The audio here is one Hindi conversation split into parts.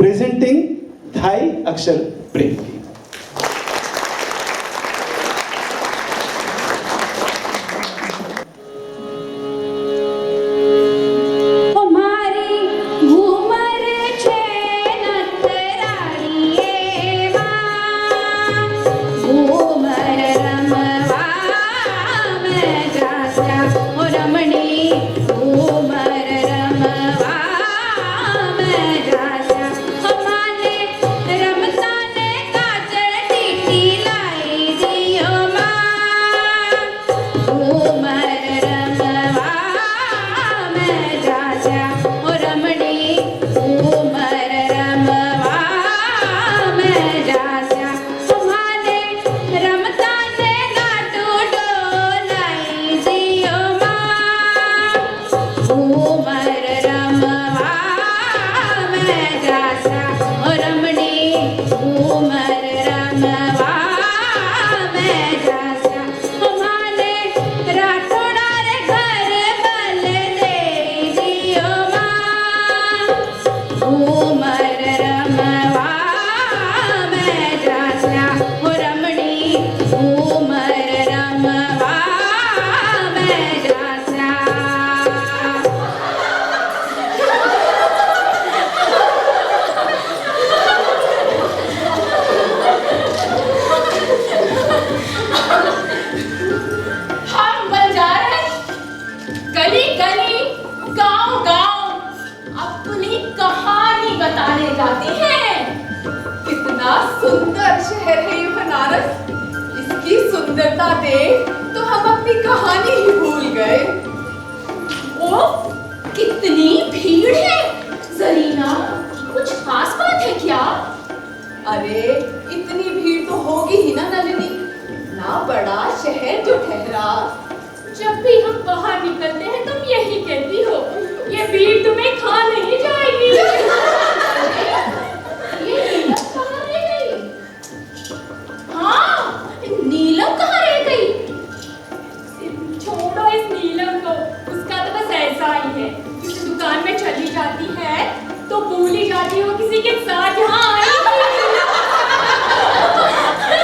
प्रेजेंटिंग थाई अक्षर प्रेम की। सुंदर शहर है ये बनारस। इसकी सुंदरता देख तो हम अपनी कहानी ही भूल गए। ओ, कितनी भीड़ है। जरीना, कुछ खास बात है क्या? अरे इतनी भीड़ तो होगी ही ना नलिनी, ना बड़ा शहर जो ठहरा। जब भी हम बाहर निकलते हैं तुम यही कहती हो, ये भीड़ तुम्हें खा नहीं जाएगी। नीलम कहाँ रह गई? छोड़ो इस नीलम को, उसका तो बस ऐसा ही है। किसी दुकान में चली जाती है तो भूल ही जाती हो किसी के साथ यहाँ आई थी।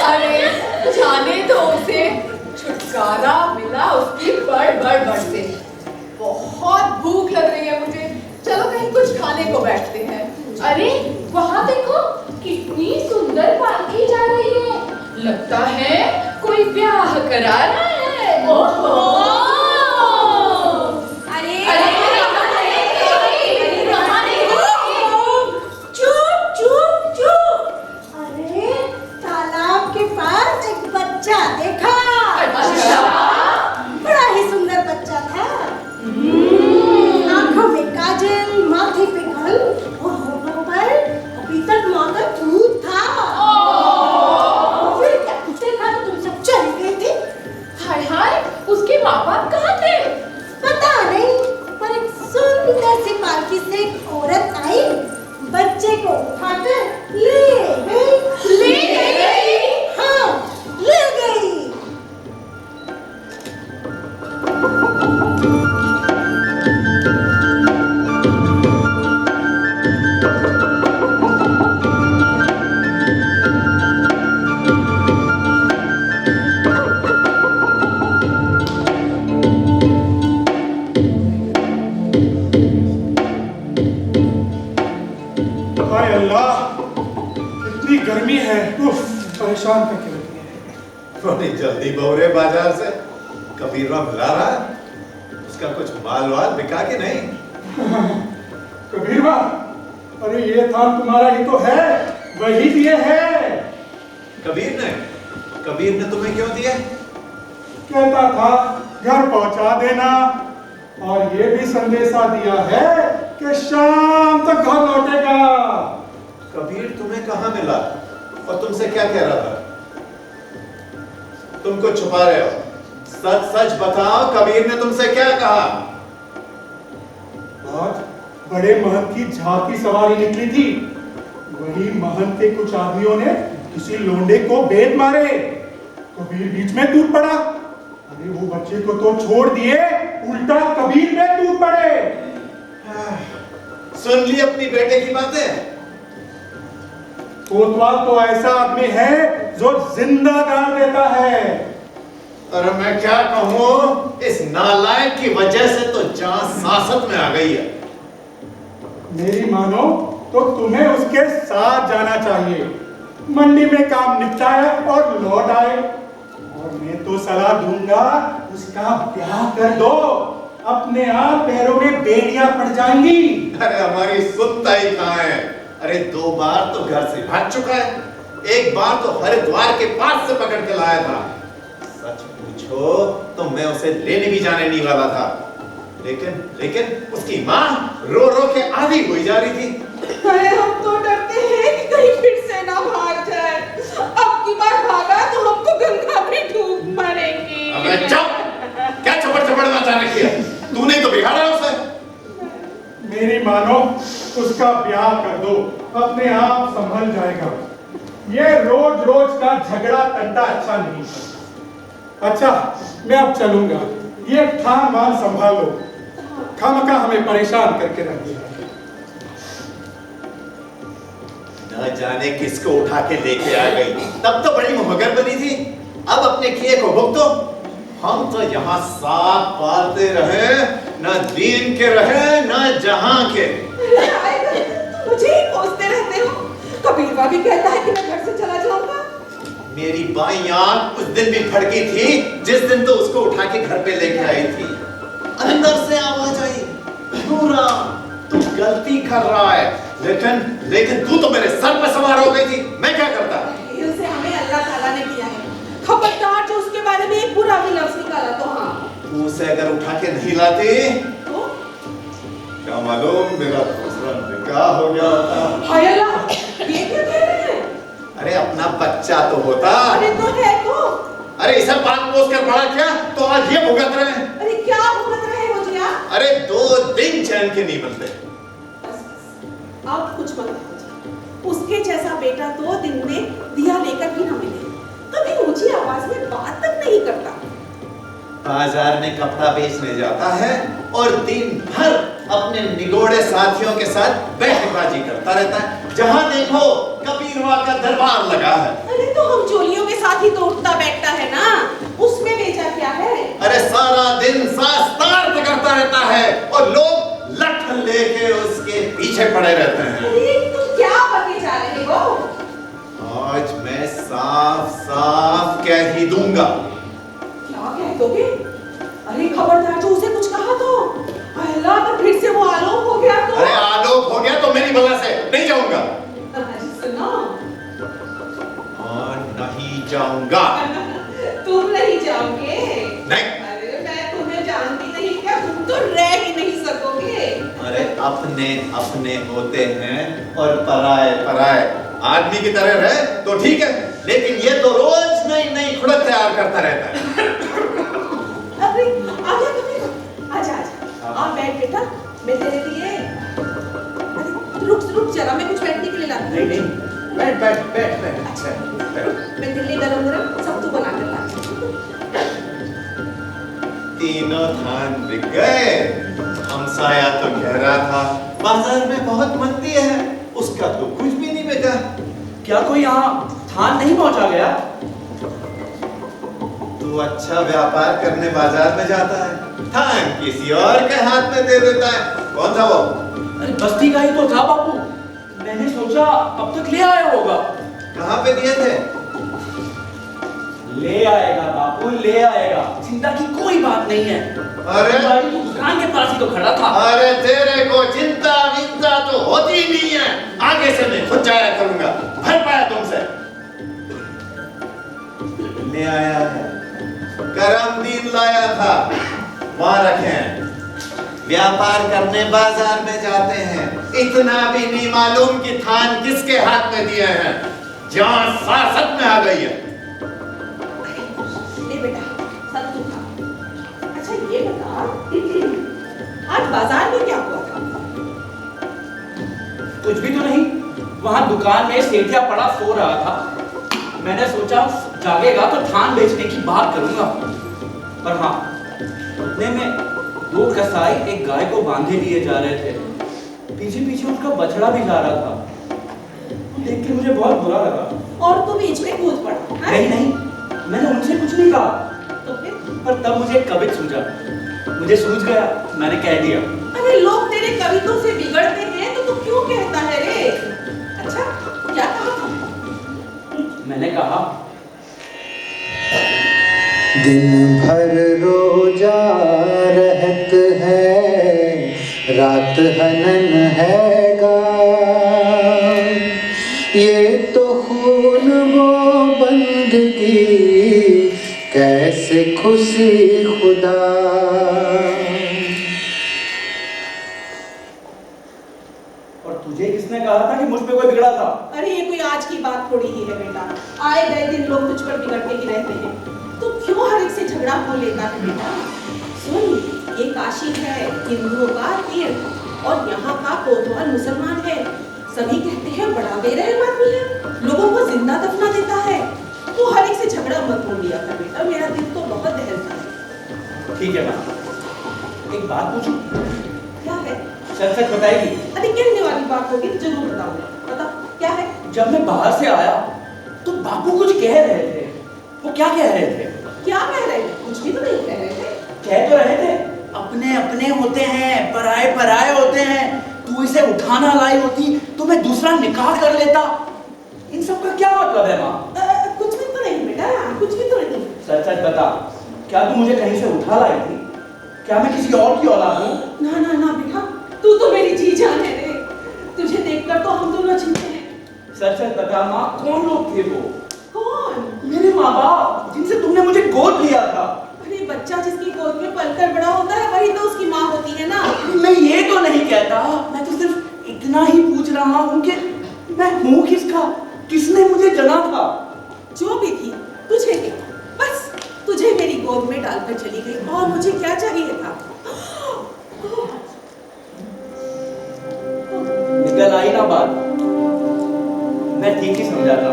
अरे जाने दो उसे, छुटकारा मिला उसकी बड़ से। बहुत भूख लग रही है मुझे, चलो कहीं कुछ खाने को बैठते हैं। अरे वहाँ देखो, कितनी सुंदर पालकी जा रही है। लगता है कोई ब्याह करा रहा है। ओहो! चुप! अरे तालाब के पास एक बच्चा देखा। अच्छा? बड़ा ही सुंदर बच्चा था। आंखों में काजल, माथे पे गल और होठों पर अभी तक माँ का दूध था। फिर क्या देखा तो तुम सब चल गए थे। हाय, उसके माँ बाप कहाँ थे? पता नहीं, पर एक सुंदर सी पालकी से एक औरत आई, बच्चे को उठाकर ले गई। हाँ, ले गई। हाय अल्लाह, इतनी गर्मी है, उफ, परेशान करके रखी है। थोड़ी जल्दी बहुरे बाजार से। कबीरवा मिला रहा है? उसका कुछ माल वाल बिका कि नहीं? कबीरवा, अरे ये थान तुम्हारा ही तो है, वही दिए है। कबीर ने तुम्हें क्यों दिया? कहता था घर पहुंचा देना, और ये भी संदेशा दिया है कि शाम तक घर लौटेगा। कबीर तुम्हें कहाँ मिला और तुमसे क्या कह रहा था? तुम कुछ छुपा रहे हो, सच सच बताओ, कबीर ने तुमसे क्या कहा? आज बड़े महंत की झांकी सवारी निकली थी, वही महंत के कुछ आदमियों ने किसी लोंडे को बेद मारे। कबीर बीच में टूट पड़ा। अरे वो बच्चे को तो छोड़ दिए, उल्टा कबीर में टूट पड़े। सुन ली अपनी बेटे की बातें? कोतवाल तो ऐसा आदमी है जो जिंदा गाड़ देता है। और मैं क्या कहूँ, इस नालायक की वजह से तो जान सासत में आ गई है। मेरी मानो तो तुम्हें उसके साथ जाना चाहिए, मंडी में काम निपटाए और लौट आए। और मैं तो सलाह दूंगा उसका ब्याह कर दो, अपने आप पैरों में बेड़ियां पड़ जाएंगी। अरे हमारी सुनता ही कहाँ है। अरे 2 बार तो घर से भाग चुका है, 1 बार तो हरिद्वार के पास से पकड़ के लाया था। सच पूछो तो मैं उसे लेने भी जाने नहीं वाला था, लेकिन उसकी माँ रो रो के आधी हुई जा रही थी। अरे हम तो डरते हैं कि कहीं फिर से ना भाग जाए। अब की बार भागा तो हमको गंगा में डूब मरेंगे। अबे चुप! क्या चपड़ मचा रखी है? तूने तो बिगाड़ा उसे। मेरी मानो उसका ब्याह कर दो, अपने आप संभल जाएगा। ये रोज रोज का झगड़ा तंटा अच्छा नहीं। अच्छा मैं अब चलूंगा, ये थान वान संभालो, खामखा हमें परेशान करके रख दिया। न जाने किसको उठा के लेके आ गई। तब तो बड़ी मगर बनी थी, अब अपने किए को भुगतो। हम तो यहाँ साथ पालते रहे, न दीन के रहे न जहां के। मुझे ही कोसते रहते हो। कबीरवा भी कहता है कि मैं घर से चला जाऊंगा। मेरी बाईं आंख उस दिन भी फड़की थी जिस दिन तो उसको उठा के घर पे लेके आई थी। अंदर से आवाज आई, नूरा तू गलती कर रहा है। लेकिन तू तो मेरे सर पे सवार हो गई थी, मैं क्या करता? इसे हमें अल्लाह ताला ने किया है। खबरदार जो उसके बारे में एक बुरा भी लफ्ज निकाला तो हाँ। तू उसे अगर उठा के नहीं लाती तो क्या मालूम मेरा दूसरा निकाह हो गया होता। हाय अल्लाह, ये क्या कह रहे हैं? अरे अपना बच्चा तो होता। अरे तो है तो। अरे इसे पाल पोस कर बड़ा किया तो आज ये भुगत रहे हैं। अरे क्या भुगत रहे हो जी आप? अरे 2 दिन चैन के नहीं मिलते। अब कुछ मत कहो। उसके जैसा बेटा 2 दिन में दिया लेकर भी ना मिले। कभी ऊंची आवाज में बात तक नहीं करता। बाजार में कपड़ा बेचने जाता है और दिन भर अपने निगोड़े साथियों के साथ बहसबाजी करता रहता है। जहां देखो कबीरवा का दरबार लगा है। अरे तो हम चोलियों के साथ ही तो उठता बैठता है ना, उसमें बेचा क्या है? अरे सारा दिन शास्त्रार्थ करता रहता है और लोग लठ लेके उसके पीछे पड़े रहते हैं। अरे तुम क्या बते जा रहे हो? आज मैं साफ कह ही दूंगा। क्या कह दोगे? अरे खबरदार जो उसे कुछ कहा तो अल्लाह तो फिर से वो आलोक हो गया तो। अरे आलोक हो गया तो मेरी बला से नहीं जाऊंगा। सुनो, हाँ नहीं जाऊंगा। तुम नहीं जाओगे? नहीं। अरे मैं तुम्हें जानती नहीं क्या? तुम तो रह ही नहीं सकोगे। अरे अपने होते हैं और पराए आदमी की तरह रहे तो ठीक है, लेकिन ये तो रोज नई खुड़क तैयार करता रहता है। अरे आजा कभी, आजा आ बैठ बेटा, मैं तेरे लिए। अरे रुक जरा, मैं कुछ बैठने के लिए लाती हूँ। नहीं बैठ। अच्छा मैं तेरे लिए गरम सब तू बना कर ला। तीनों थान बिक गए। हमसाया तो कह रहा था बाजार में बहुत मंदी है, उसका तो कुछ भी नहीं बिका। क्या कोई यहाँ थान नहीं पहुंचा गया? तू अच्छा व्यापार करने बाजार में जाता है, थान किसी और के हाथ में दे देता है। कौन था वो? अरे बस्ती का ही तो था बापू, मैंने सोचा अब तक ले आया होगा। कहाँ पे दिए थे? ले आएगा बापू, ले आएगा, चिंता की कोई बात नहीं है। अरे दुकान के पास ही तो खड़ा था। अरे तेरे को चिंता विंता तो होती ही नहीं है। आगे से मैं खुद जाया करूंगा, भर पाया तुमसे। ले आया है, करम दिन लाया था, वहां रखे हैं। व्यापार करने बाजार में जाते हैं, इतना भी नहीं मालूम कि थान किसके हाथ में दिए हैं। जान सासत में आ गई है। ले बेटा सब तू खा। अच्छा ये बता, आज बाजार में क्या हुआ था? कुछ भी तो नहीं, वहां दुकान में सेठिया पड़ा सो रहा था। मैंने सोचा जागेगा तो थान बेचने की बात करूंगा, पर हाँ उतने में 2 कसाई एक गाय को बांधे लिए जा रहे थे। पीछे पीछे उसका बछड़ा भी जा रहा था। देख के मुझे बहुत बुरा लगा। और तू बीच में कूद पड़ा, हैं? नहीं नहीं, मैंने उनसे कुछ नहीं कहा। तो फिर? पर तब मुझे कवित सूझा, मुझे सूझ गया, मैंने कह दिया। अरे लोग तेरे कवितों से बिगड़ते हैं तो तू क्यों कहता है रे? अच्छा, क्या कहा था? मैंने कहा, दिन भर रोजा रहत है, रात हनन हैगा, ये तो खून वो बंदगी, कैसे खुशी खुदा। और तुझे किसने कहा था कि मुझ पे कोई बिगड़ा था? अरे ये कोई आज की बात थोड़ी ही है बेटा, आए गए दिन लोग तुझ पर बिगड़ते ही रहते हैं। तू क्यों हर एक से झगड़ा हो लेता है बेटा? सुन, ये काशी है हिंदुओं का तीर्थ और यहाँ का कोतवाल मुसलमान है। सभी कहते हैं बड़ा बेरहम है, लोगों को जिंदा दफना देता है। तू हर एक से झगड़ा मत हो लिया कर बेटा, मेरा दिल तो बहुत दहलता है। ठीक है माँ, एक बात पूछूं? क्या है? सच सच बताएगी? अरे कहने वाली बात होगी तो जरूर बताऊंगा, बता क्या है? जब मैं बाहर से आया तो बापू कुछ कह रहे थे। वो क्या कह रहे थे? क्या कह रहे थे? कुछ भी तो नहीं कह रहे थे। कह तो रहे थे, अपने अपने होते हैं, पराए पराए होते हैं। तू इसे उठाना लाई होती तो मैं दूसरा निकाह कर लेता। इन सब का क्या मतलब है माँ? कुछ भी तो नहीं बेटा, कुछ भी तो नहीं। सच सच बता, क्या तू मुझे कहीं से उठा लाई थी? क्या मैं किसी और की औलाद हूँ? ना ना ना बेटा, तू तो मेरी जी जान है रे। तुझे देखकर तो हम दोनों जीते हैं। सच सच बता माँ, कौन लोग थे वो? कौन? मेरे माँ बाप, जिनसे तुमने मुझे गोद लिया था। अरे बच्चा जिसकी गोद में पलकर बड़ा होता है वही तो उसकी माँ होती है ना। मैं ये तो नहीं कहता, मैं तो सिर्फ इतना ही पूछ रहा हूँ कि मैं हूँ किसका, किसने मुझे जना था? जो भी थी तुझे क्या, बस तुझे मेरी गोद में डालकर चली गई और मुझे क्या चाहिए था? निकल आई ना बात, मैं ठीक ही समझा था।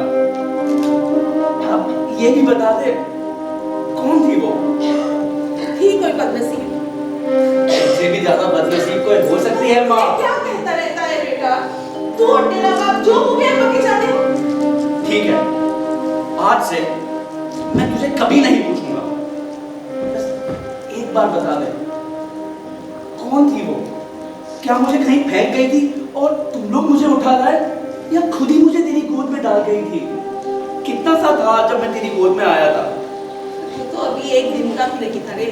अब ये भी बता दे, कौन थी वो? थी कोई बदनसीब। इससे भी ज्यादा बदनसीब कोई हो सकती है माँ। क्या कहता रहता है बेटा? तू और तेरा बाप जो मुंह में आके जाने हो। ठीक है, आज से मैं तुझे कभी नहीं पूछूंगा। बस एक बार बता दे, कौन थी वो? क्या मुझे कहीं फेंक गई थी और तुम लोग मुझे उठा लाए, या खुद ही मुझे तेरी गोद में डाल गई थी? कितना सा था जब मैं तेरी गोद में आया था? तो अभी एक दिन का भी नहीं था रे।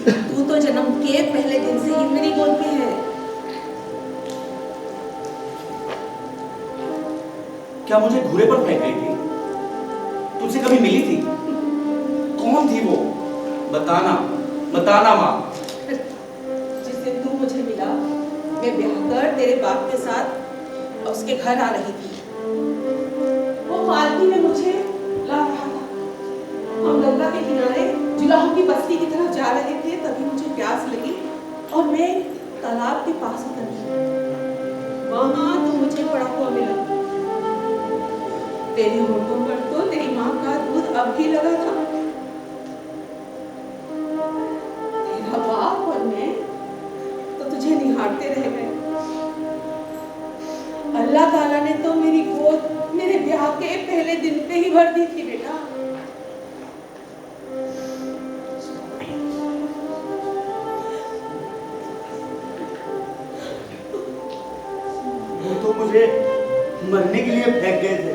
तू तो जन्म के पहले दिन से ही मेरी गोद में है। क्या मुझे घूरे पर फेंक गई थी? तुझसे कभी मिली थी? कौन थी वो? बताना, बताना माँ। जिस दिन तू मुझे मिला, मैं ब्याह कर तेरे बाप के साथ उसके घर आ रही थी। वो पालकी में मुझे ला रहा था। हम गंगा के किनारे जुलाहों की बस्ती की तरफ जा रहे थे, तभी मुझे प्यास लगी और मैं तालाब के पास उतरी। वहां तो मुझे पड़ा हुआ मिला। तेरी होठों पर तो तेरी माँ का दूध अब भी लगा था। तेरा बाप और मैं तो तुझे निहारते रह गए। अल्लाह ताला ने तो मेरी गोद मेरे ब्याह के पहले दिन पे ही भर दी थी बेटा। वो तो मुझे मरने के लिए फेंक गए थे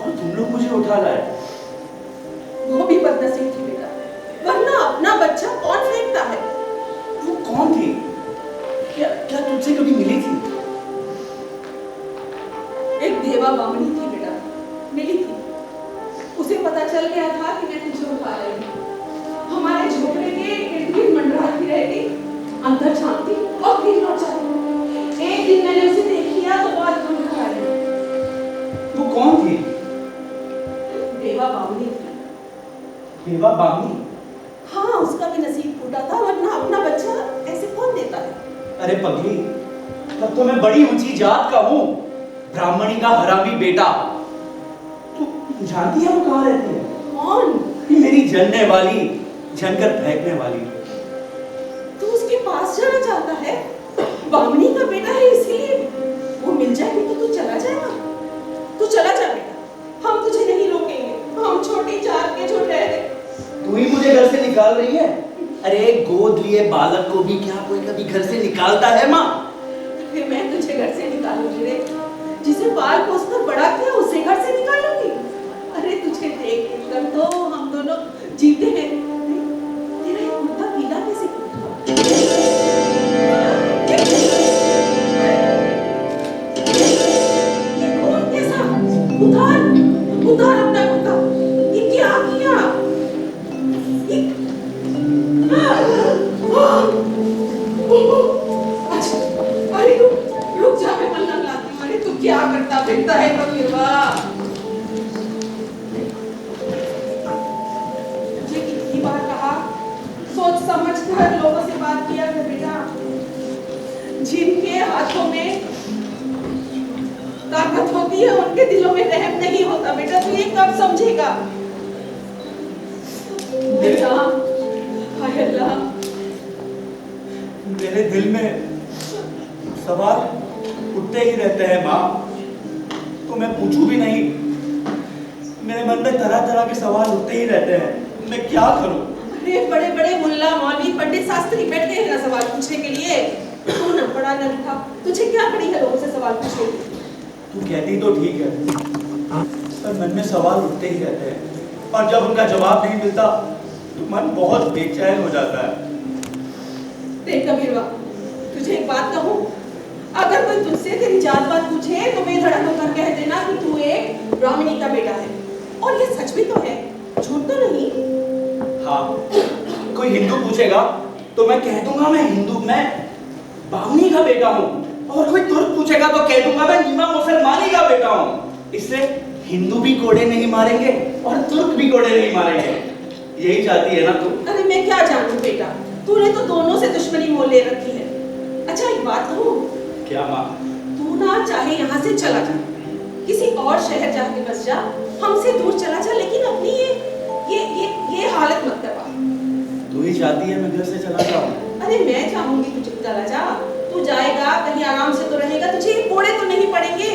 और तुम लोग मुझे उठा लाए। वो भी बदनसीब थी बेटा, वरना अपना बच्चा कौन फेंकता है? वो कौन थी? क्या क्या तुझसे कभी मिली थी? एक देवा बामनी थी बेटा, मिली थी। उसे पता चल गया था कि मैं तुझे उठा रही हूँ। हमारे झोपड़े के इर्द गिर्द मंडराती रहती, अंदर झांकती और फिर लौट जाती। एक दिन मैंने उसे देख लिया तो बहुत दूर खड़ा रही। वो कौन थी? देवा बामनी थी। देवा बामी? हाँ, उसका भी नसीब फूटा था, वरना अपना बच्चा ऐसे कौन देता है? अरे पगली, तब तो मैं बड़ी ऊंची जात का हूँ, ब्राह्मणी का हरामी बेटा। तू जानती है वो कहाँ रहती है? कौन? ये मेरी जनने वाली, जनकर फेंकने वाली। तू उसके पास जाना चाहता है? बामनी का बेटा है इसीलिए। वो मिल जाएगी तो तू चला जाएगा। तू चला निकाल रही है? अरे गोद लिए बालक को भी क्या कोई कभी घर से निकालता है माँ? फिर मैं तुझे घर से निकालूंगी रे, जिसे बाल पोस कर बड़ा किया उसे घर से निकालूंगी। अरे तुझे देख कर तो हम दोनों जीते हैं। तेरा ये कुर्ता पीला कैसे हुआ? ये कौन कैसा? उतार उतार अपना कुर्ता। ये क्या किया? ये अरे रुक जा, मैं पल्लव लाती हूँ। अरे तू क्या करता फिरता है कबीरवा? मुझे कितनी बार कहा सोच समझ कर लोगों से बात किया कर बेटा। जिनके हाथों में ताकत होती है उनके दिलों में रहम नहीं होता बेटा। तू ये कब समझेगा बेटा? हाय अल्लाह, मेरे दिल में सवाल उठते ही रहते हैं माँ, तो मैं पूछूं भी नहीं। मेरे मन में तरह तरह के सवाल उठते ही रहते हैं, मैं क्या करूं? अरे बड़े बड़े मुल्ला मौलवी पंडित शास्त्री बैठ गए हैं ना सवाल पूछने के लिए। तू न पढ़ा न लिखा, तुझे क्या पड़ी है लोगों से सवाल पूछने की? तू कहती तो ठीक है, पर मन में सवाल उठते ही रहते हैं, और जब उनका जवाब नहीं मिलता तो मन बहुत बेचैन हो जाता है। देख कबीरवा, तुझे एक बात कहूँ, अगर कोई तुझसे तेरी जात पात पूछे तो बेधड़क होकर कह देना कि तू एक ब्राह्मणी का बेटा है। और ये सच भी तो है, झूठ तो नहीं। हाँ, कोई हिंदू पूछेगा तो मैं कह दूंगा मैं हिंदू, मैं बामनी का बेटा हूँ। और कोई तुर्क पूछेगा तो कह दूंगा मैं नीमा मुसलमानी का बेटा हूँ। इससे हिंदू भी कोड़े नहीं मारेंगे और तुर्क भी कोड़े नहीं मारेंगे। यही चाहती है ना तू? अरे मैं क्या जानूं बेटा, तूने तो दोनों से दुश्मनी मोल ले रखी है। अच्छा एक बात कहूँ, क्या माँ? तू ना चाहे यहाँ से चला जा, किसी और शहर जाके बस जा, हमसे दूर चला जा, लेकिन अपनी ये हालत मत करवा। तू ही चाहती है मैं घर से चला जाऊँ? अरे मैं चाहूंगी तू चला जा। तू जाएगा कहीं आराम से तो रहेगा, तुझे ये कोड़े तो नहीं पड़ेंगे।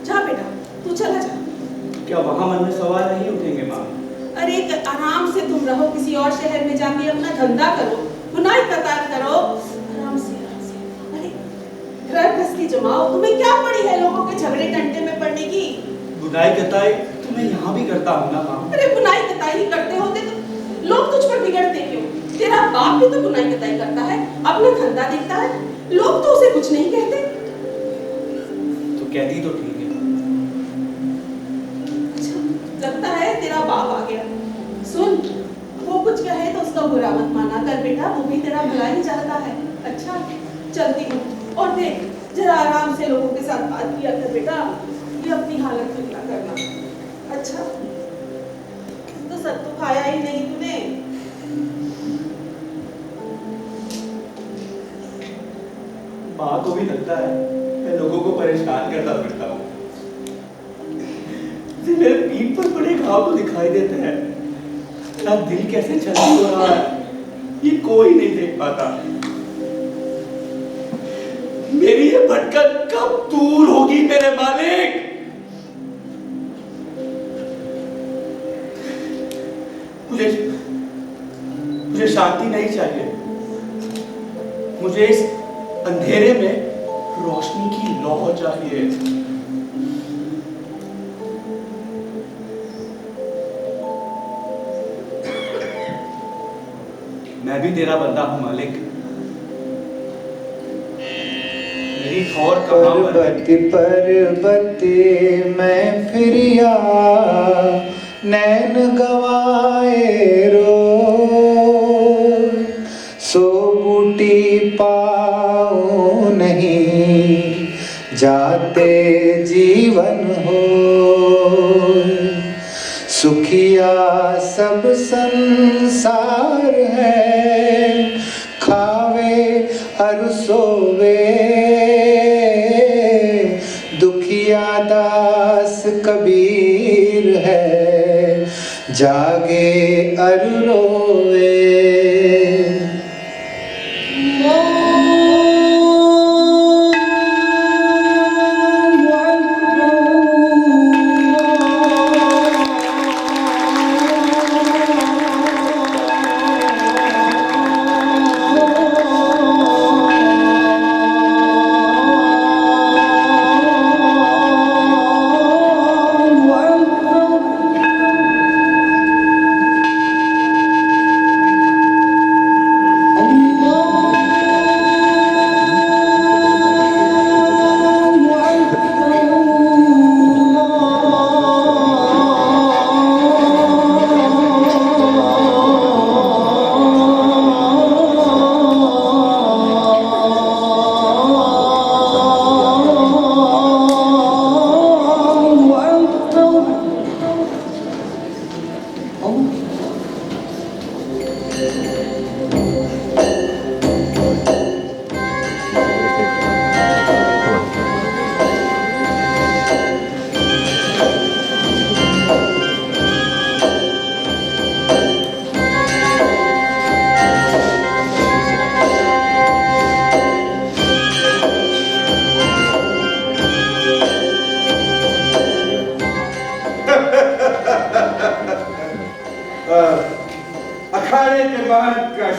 जा बेटा, तू चला जा। क्या वहाँ मन में सवाल नहीं उठेंगे माँ? अरे आराम से तुम रहो, किसी और शहर में जाके अपना धंधा करो, बुनाई कतार करो, आराम से आराम से। अरे घर घसकी जमाओ, तुम्हें क्या पड़ी है लोगों के झगड़े टंटे में पड़ने की? बुनाई कताई तो मैं यहाँ भी करता हूँ ना माँ। अरे बुनाई कताई ही करते होते तो लोग तुझ पर बिगड़ते क्यों? तेरा बाप भी तो बुनाई कताई करता है, अपना धंधा देखता है, लोग तो उसे कुछ नहीं कहते। तो कहती तो ठीक है। अच्छा, लगता है तेरा बाप आ गया। सुन, वो कुछ कहे तो उसका बुरा मत माना कर बेटा, वो भी तेरा भला ही चाहता है। अच्छा चलती हूँ, और देख जरा आराम से लोगों के साथ बात किया कर बेटा, ये अपनी हालत में ना करना। अच्छा तो सत्तू खाया ही नहीं तूने? माँ को भी लगता है मैं लोगों को परेशान करता फिरता हूँ। मेरे पीठ पर बड़े घाव तो दिखाई देते हैं, मेरा दिल कैसे चल रहा है ये कोई नहीं देख पाता। मेरी ये भटकन कब दूर होगी मेरे मालिक? मुझे शांति नहीं चाहिए, मुझे इस अंधेरे में रोशनी की लौ चाहिए। मैं भी तेरा बंदा हूं मालिक, मेरी ठौर कहाँ पर है? पर्वत मैं फिरिया नैन गवाए रो, सो बूटी पाओ नहीं जाते जीवन हो, सुखिया सब संसार है खावे हर सोवे, दुखिया दास कबीर है जागे अर रोवे।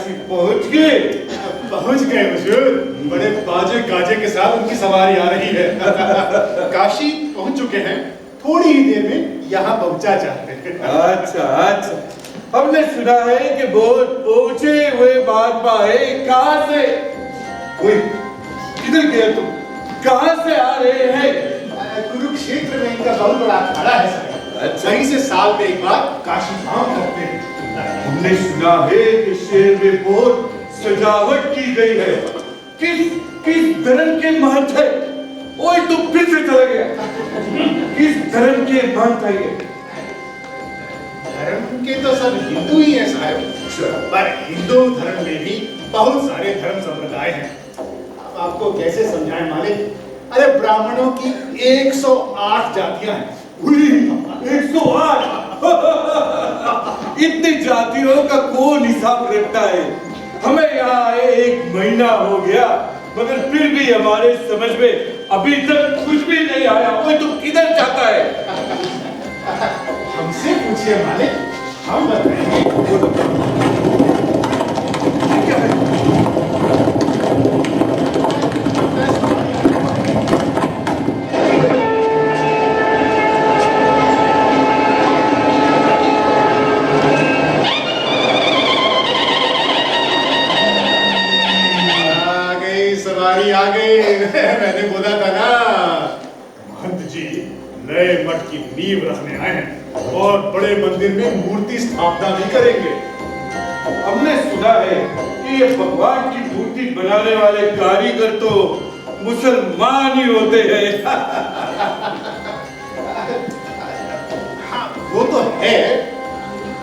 काशी पहुंच गए? पहुंच गए हुजूर। बड़े बाजे गाजे के साथ उनकी सवारी आ रही है। काशी पहुंच चुके हैं, थोड़ी ही देर में यहाँ पहुंचा चाहते हैं। अच्छा अच्छा, हमने सुना है कि बहुत पहुंचे हुए महात्मा है। कहाँ से? ओए, किधर गए तुम? कहाँ से आ रहे हैं? कुरुक्षेत्र में इनका बहुत बड़ा अखाड़ा है साहब। अच्छा। सही से साल में एक बार काशी धाम करते हैं। हमने सुना है कि शहर में बहुत सजावट की गई है। किस धर्म के महंत है? ओए, तुम फिर से चला गया। किस धर्म के महंत है ये? धर्म के तो सब हिंदू ही हैं साहब, पर हिंदू धर्म में भी बहुत सारे धर्म संप्रदाय हैं। अब आपको कैसे समझाएं मालिक? अरे ब्राह्मणों की 108 जातियां हैं। 108 इतनी जातियों का कौन हिसाब रखता है? हमें यहाँ आए 1 महीना हो गया, मगर फिर भी हमारे समझ में अभी तक कुछ भी नहीं आया। कोई तुम किधर जाता है? हमसे पूछिए मालिक, हम बताएंगे। क्या है? आ गई। मैंने बोला था ना, महंत जी नए मठ की नींव रखने आए हैं और बड़े मंदिर में मूर्ति स्थापना भी करेंगे। हमने सुना है कि ये भगवान की मूर्ति बनाने वाले कारीगर तो मुसलमान ही होते हैं। हाँ, वो तो है,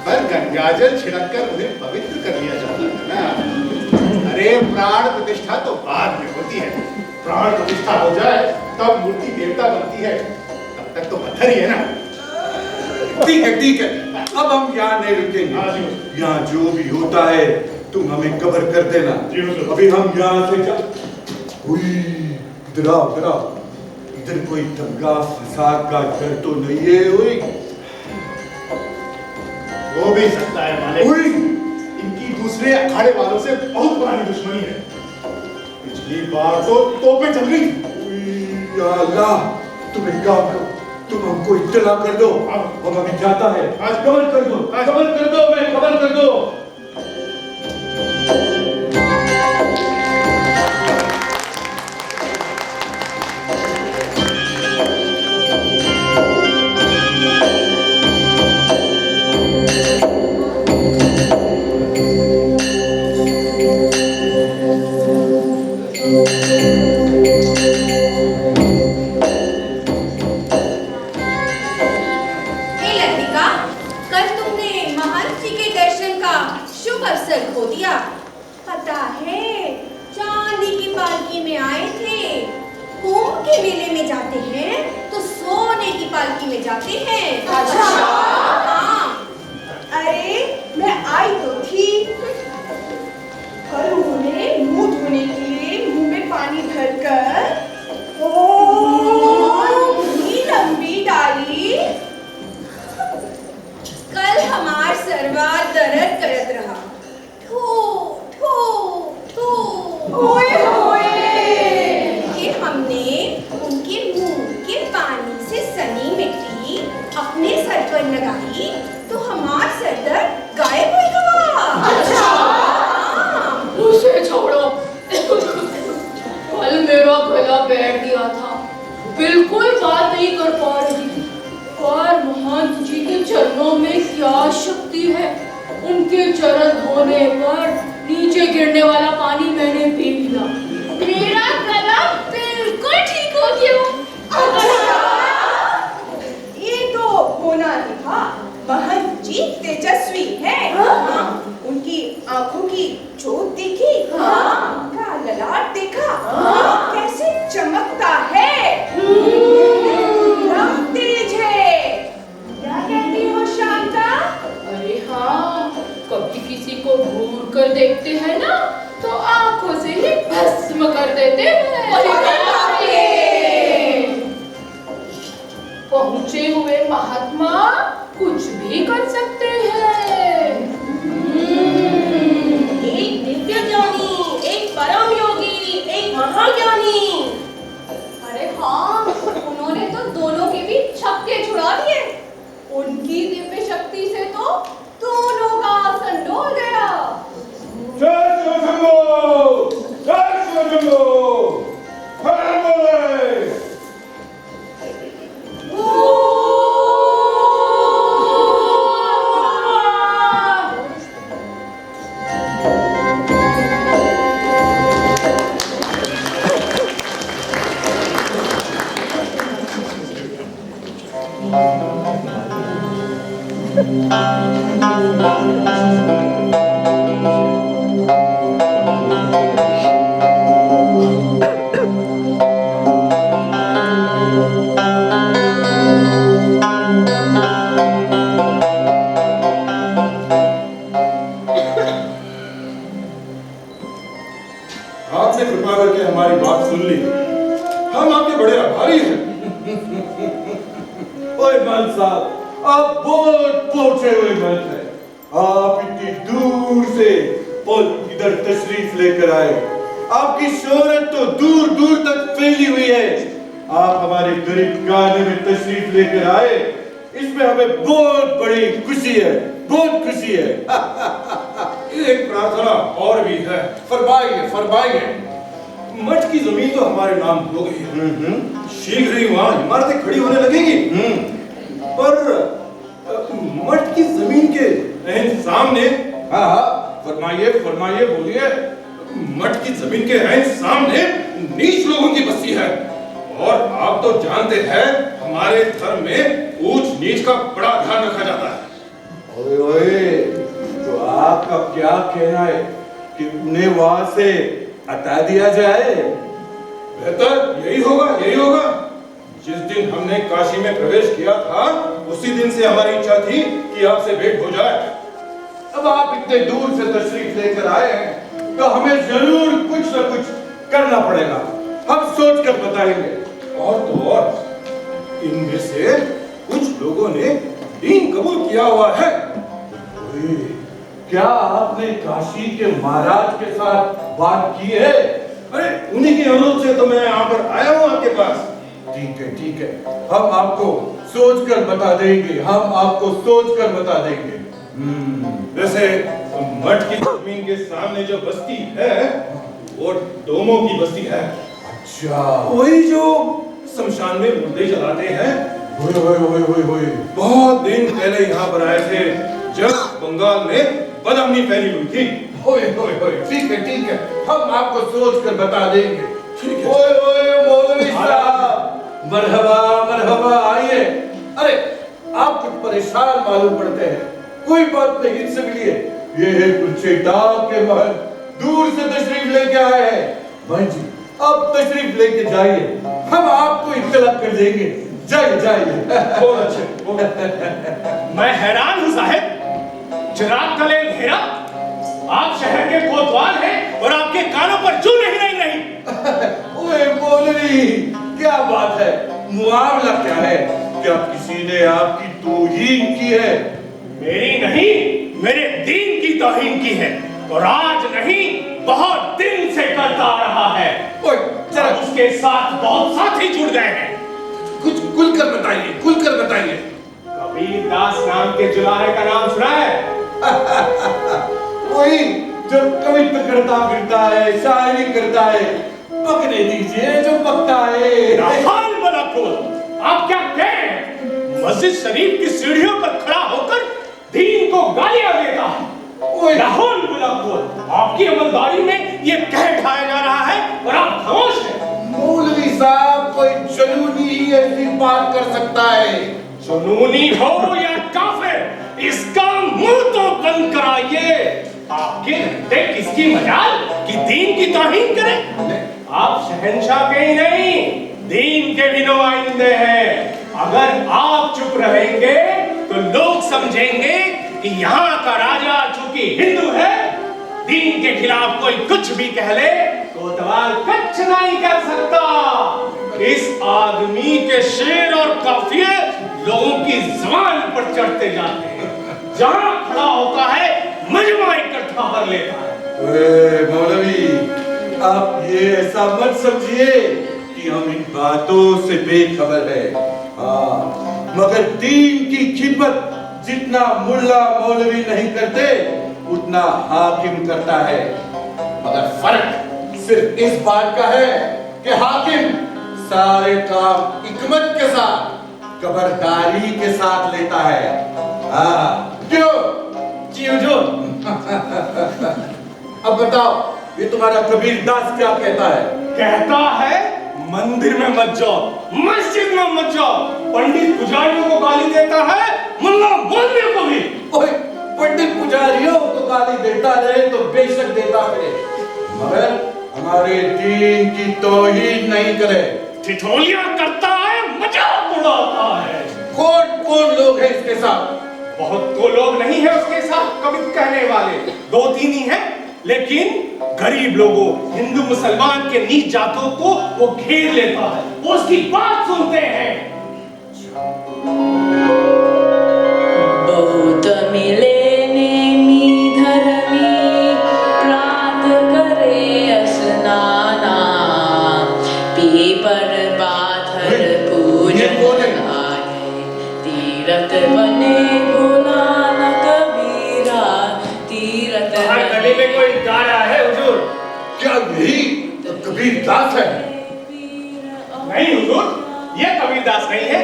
पर गंगाजल छिड़ककर उन्हें पवित्र कर लिया जाता है ना। अरे प्राण प्रतिष्ठा तो बाद में होती है। प्राण प्रतिष्ठा हो जाए तब मूर्ति देवता बनती है, तब तक तो पत्थर ही है ना। ठीक है ठीक है, अब हम यहाँ नहीं रुकेंगे। हाँ जी। यहाँ जो भी होता है तुम हमें खबर कर देना। जी हुजूर। अभी हम यहाँ से इधर आओ इधर आओ। इधर कोई दंगा फसाद का डर तो नहीं है? वो भी सकता है मालिक। इनकी दूसरे अखाड़े वालों से बहुत पुरानी दुश्मनी है। पिछली बार तो तोपें चल रही थी। या अल्लाह, तुम एक काम करो, तुम हमको इत्तला कर दो। अब हमें जाता है। आज खबर कर दो, खबर कर दो, मैं खबर कर दो। महाज्ञानी। अरे हाँ, उन्होंने तो दोनों के भी छक्के छुड़ा दिए। उनकी दिव्य शक्ति से तो दोनों का आसन डोल गया। जय शिवशंभो! जय शिवशंभो! हर बोले! आपने कृपा करके हमारी बात सुन ली। हम आपके बड़े आभारी हैं। ओए मान साहब, आप बहुत पहुंचे हुए मर्द हैं। आप इतनी दूर से इधर तशरीफ लेकर आए। आपकी शोहरत तो दूर दूर तक फैली हुई है। आप हमारे गरीब गाने में तशरीफ लेकर आए, इसमें हमें बहुत बड़ी खुशी है, बहुत खुशी है। एक प्रार्थना और भी है। फरमाइए फरमाइए। मठ की जमीन तो हमारे नाम हो गई है। शीघ्र ही वहां इमारतें खड़ी होने लगेगी। पर मठ की जमीन के सामने, हाँ फरमाइए फरमाइए, बोलिए। मठ की जमीन के सामने नीच लोगों की बस्ती है, और आप तो जानते हैं हमारे धर्म में ऊंच नीच का बड़ा ध्यान रखा जाता है। ओए ओए, तो आपका क्या कहना है कि उन्हें वहां से हटा दिया जाए? बेहतर यही होगा, यही होगा। जिस दिन हमने काशी में प्रवेश किया था, उसी दिन से हमारी इच्छा थी कि आपसे भेंट हो जाए। अब आप इतने दूर से तशरीफ लेकर आए हैं, तो हमें जरूर कुछ न कुछ करना पड़ेगा। हम सोच कर बताएंगे। और तो और, इनमें से कुछ लोगों ने दीन कबूल किया हुआ है। क्या आपने काशी के महाराज के साथ बात की है? अरे उन्हीं के अनुरोध से तो मैं यहाँ पर आया हूँ आपके पास। ठीक है ठीक है, हम आपको सोच कर बता देंगे, हम आपको सोच कर बता देंगे। वैसे मठ की जमीन के सामने जो बस्ती है, वो डोमों की बस्ती है। अच्छा, वही जो शमशान में मुर्दे जलाते हैं। बहुत दिन पहले यहाँ पर आए थे, जब बंगाल में बदअमनी फैली हुई थी। ठीक है ठीक है, हम आपको सोच कर बता देंगे। ठीक है। ओए ओए मौलवी साहब, मरहबा मरहबा, आइए। अरे आप कुछ परेशान मालूम पड़ते हैं। कोई बात नहीं, इनसे मिलिए। ये है कुर्सी डाक के महल, दूर से तशरीफ लेके आए हैं। भाई जी, आप तशरीफ लेके जाइए, हम आपको इत्तला कर देंगे। जाइए जाइए। बहुत अच्छे। मैं हैरान हूँ साहब, चिराग तले अंधेरा, आप शहर के कोतवाल हैं और आपके कानों पर जू नहीं रही रही। ओए मौलवी, क्या बात है? मुआवला क्या है? क्या किसी ने आपकी तौहीन की है? मेरी नहीं, मेरे दीन की तौहीन की है, और आज नहीं बहुत दिन से करता आ रहा है। ओए जरा उसके साथ बहुत साथी जुड़ गए हैं। कुछ खुलकर बताइए, खुलकर बताइए। कबीर दास नाम के जुलाहे का नाम सुना है? वही जो कवित्व करता फिरता है, शायरी करता है। पकने दीजिए जो पकता है। राफाल मलाकुल, आप क्या कह रहे हैं? मस्जिद शरीफ की सीढ़ियों पर खड़ा होकर दीन को गालियां देता है। राहुल मलाकुल, आपकी अमलदारी में ये कह ढाया जा रहा है और आप खामोश हैं। मौलवी साहब, कोई जुनूनी ही ऐसी बात कर सकता है। जुनूनी हो या काफिर, इसका मुंह तो बंद कराइए। आपके रहते किसकी मजाल कि दीन की तौहीन करें? आप शहंशाह के ही नहीं, दीन के भी नुमाइंदे हैं। अगर आप चुप रहेंगे तो लोग समझेंगे कि यहाँ का राजा चूंकि हिंदू है, दीन के खिलाफ कोई कुछ भी कह ले, कोतवाल कुछ नहीं कर सकता। इस आदमी के शेर और काफिये लोगों की ज़बान पर चढ़ते जाते हैं। जहां खड़ा होता है, मजमा इकट्ठा कर लेता है। मौलवी, आप ये ऐसा मत समझिए कि हम इन बातों से बेखबर है। हाँ, मगर दीन की खिदमत जितना मुल्ला मौलवी नहीं करते उतना हाकिम करता है। मगर फर्क सिर्फ इस बात का है कि हाकिम सारे काम हिकमत के साथ, खबरदारी के साथ लेता है। हाँ, क्यों? जी हुजूर। अब बताओ, ये तुम्हारा कबीर दास क्या कहता है? कहता है मंदिर में मत जाओ, मस्जिद में मत जाओ, पंडित पुजारियों को गाली देता है, मुल्ला मौलवियों को भी। ओए, पंडित पुजारियों को गाली देता रहे तो बेशक देता रहे, मगर हमारे दीन की तौहीन नहीं करे। ठिठोलियां करता है, मजाक उड़ाता है। कौन कौन लोग हैं इसके साथ? बहुत तो लोग नहीं है उसके साथ कवित कहने वाले, 2-3 ही हैं, लेकिन गरीब लोगों, हिंदू मुसलमान के नीच जातों को वो घेर लेता है, वो उसकी बात सुनते हैं। बहुत मिले नेमी धर्मी, प्रात करे स्नाना, पीपर पाथर पूजन आए, तीरथ बने भोला न कबीरा, तीरथ गली में कोई गा रहा है हुजूर? क्या यही तो कबीर दास है? नहीं हुजूर, ये कबीर दास नहीं है,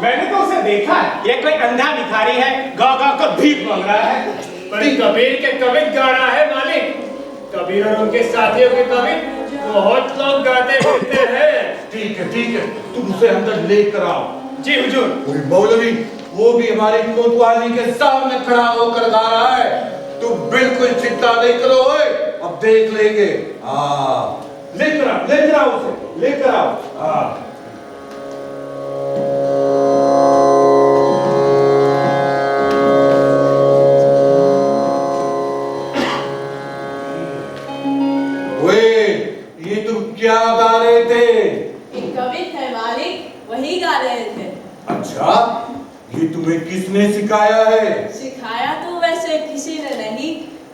मैंने तो उसे देखा है, ये कोई अंधा भिखारी है, गा गा कर भीख मांग रहा है। पर कबीर के कवित गा रहा है मालिक। कबीर और उनके साथियों के कवित बहुत लोग गाते फिरते हैं। ठीक है, तुम उसे अंदर लेकर आओ। जी हुजूर। कोई मौलवी, वो भी हमारे कोतवाली के सामने खड़ा होकर गा रहा है। तुम बिल्कुल चिंता नहीं करो, ओए, अब देख लेंगे। हाँ, लेकर आओ उसे, लेकर आओ। हाँ, ये तुम क्या गा रहे थे? एक कवित है मालिक, वही गा रहे थे। अच्छा, ये तुम्हें किसने सिखाया है? सिखाया तो वैसे किसी ने नहीं,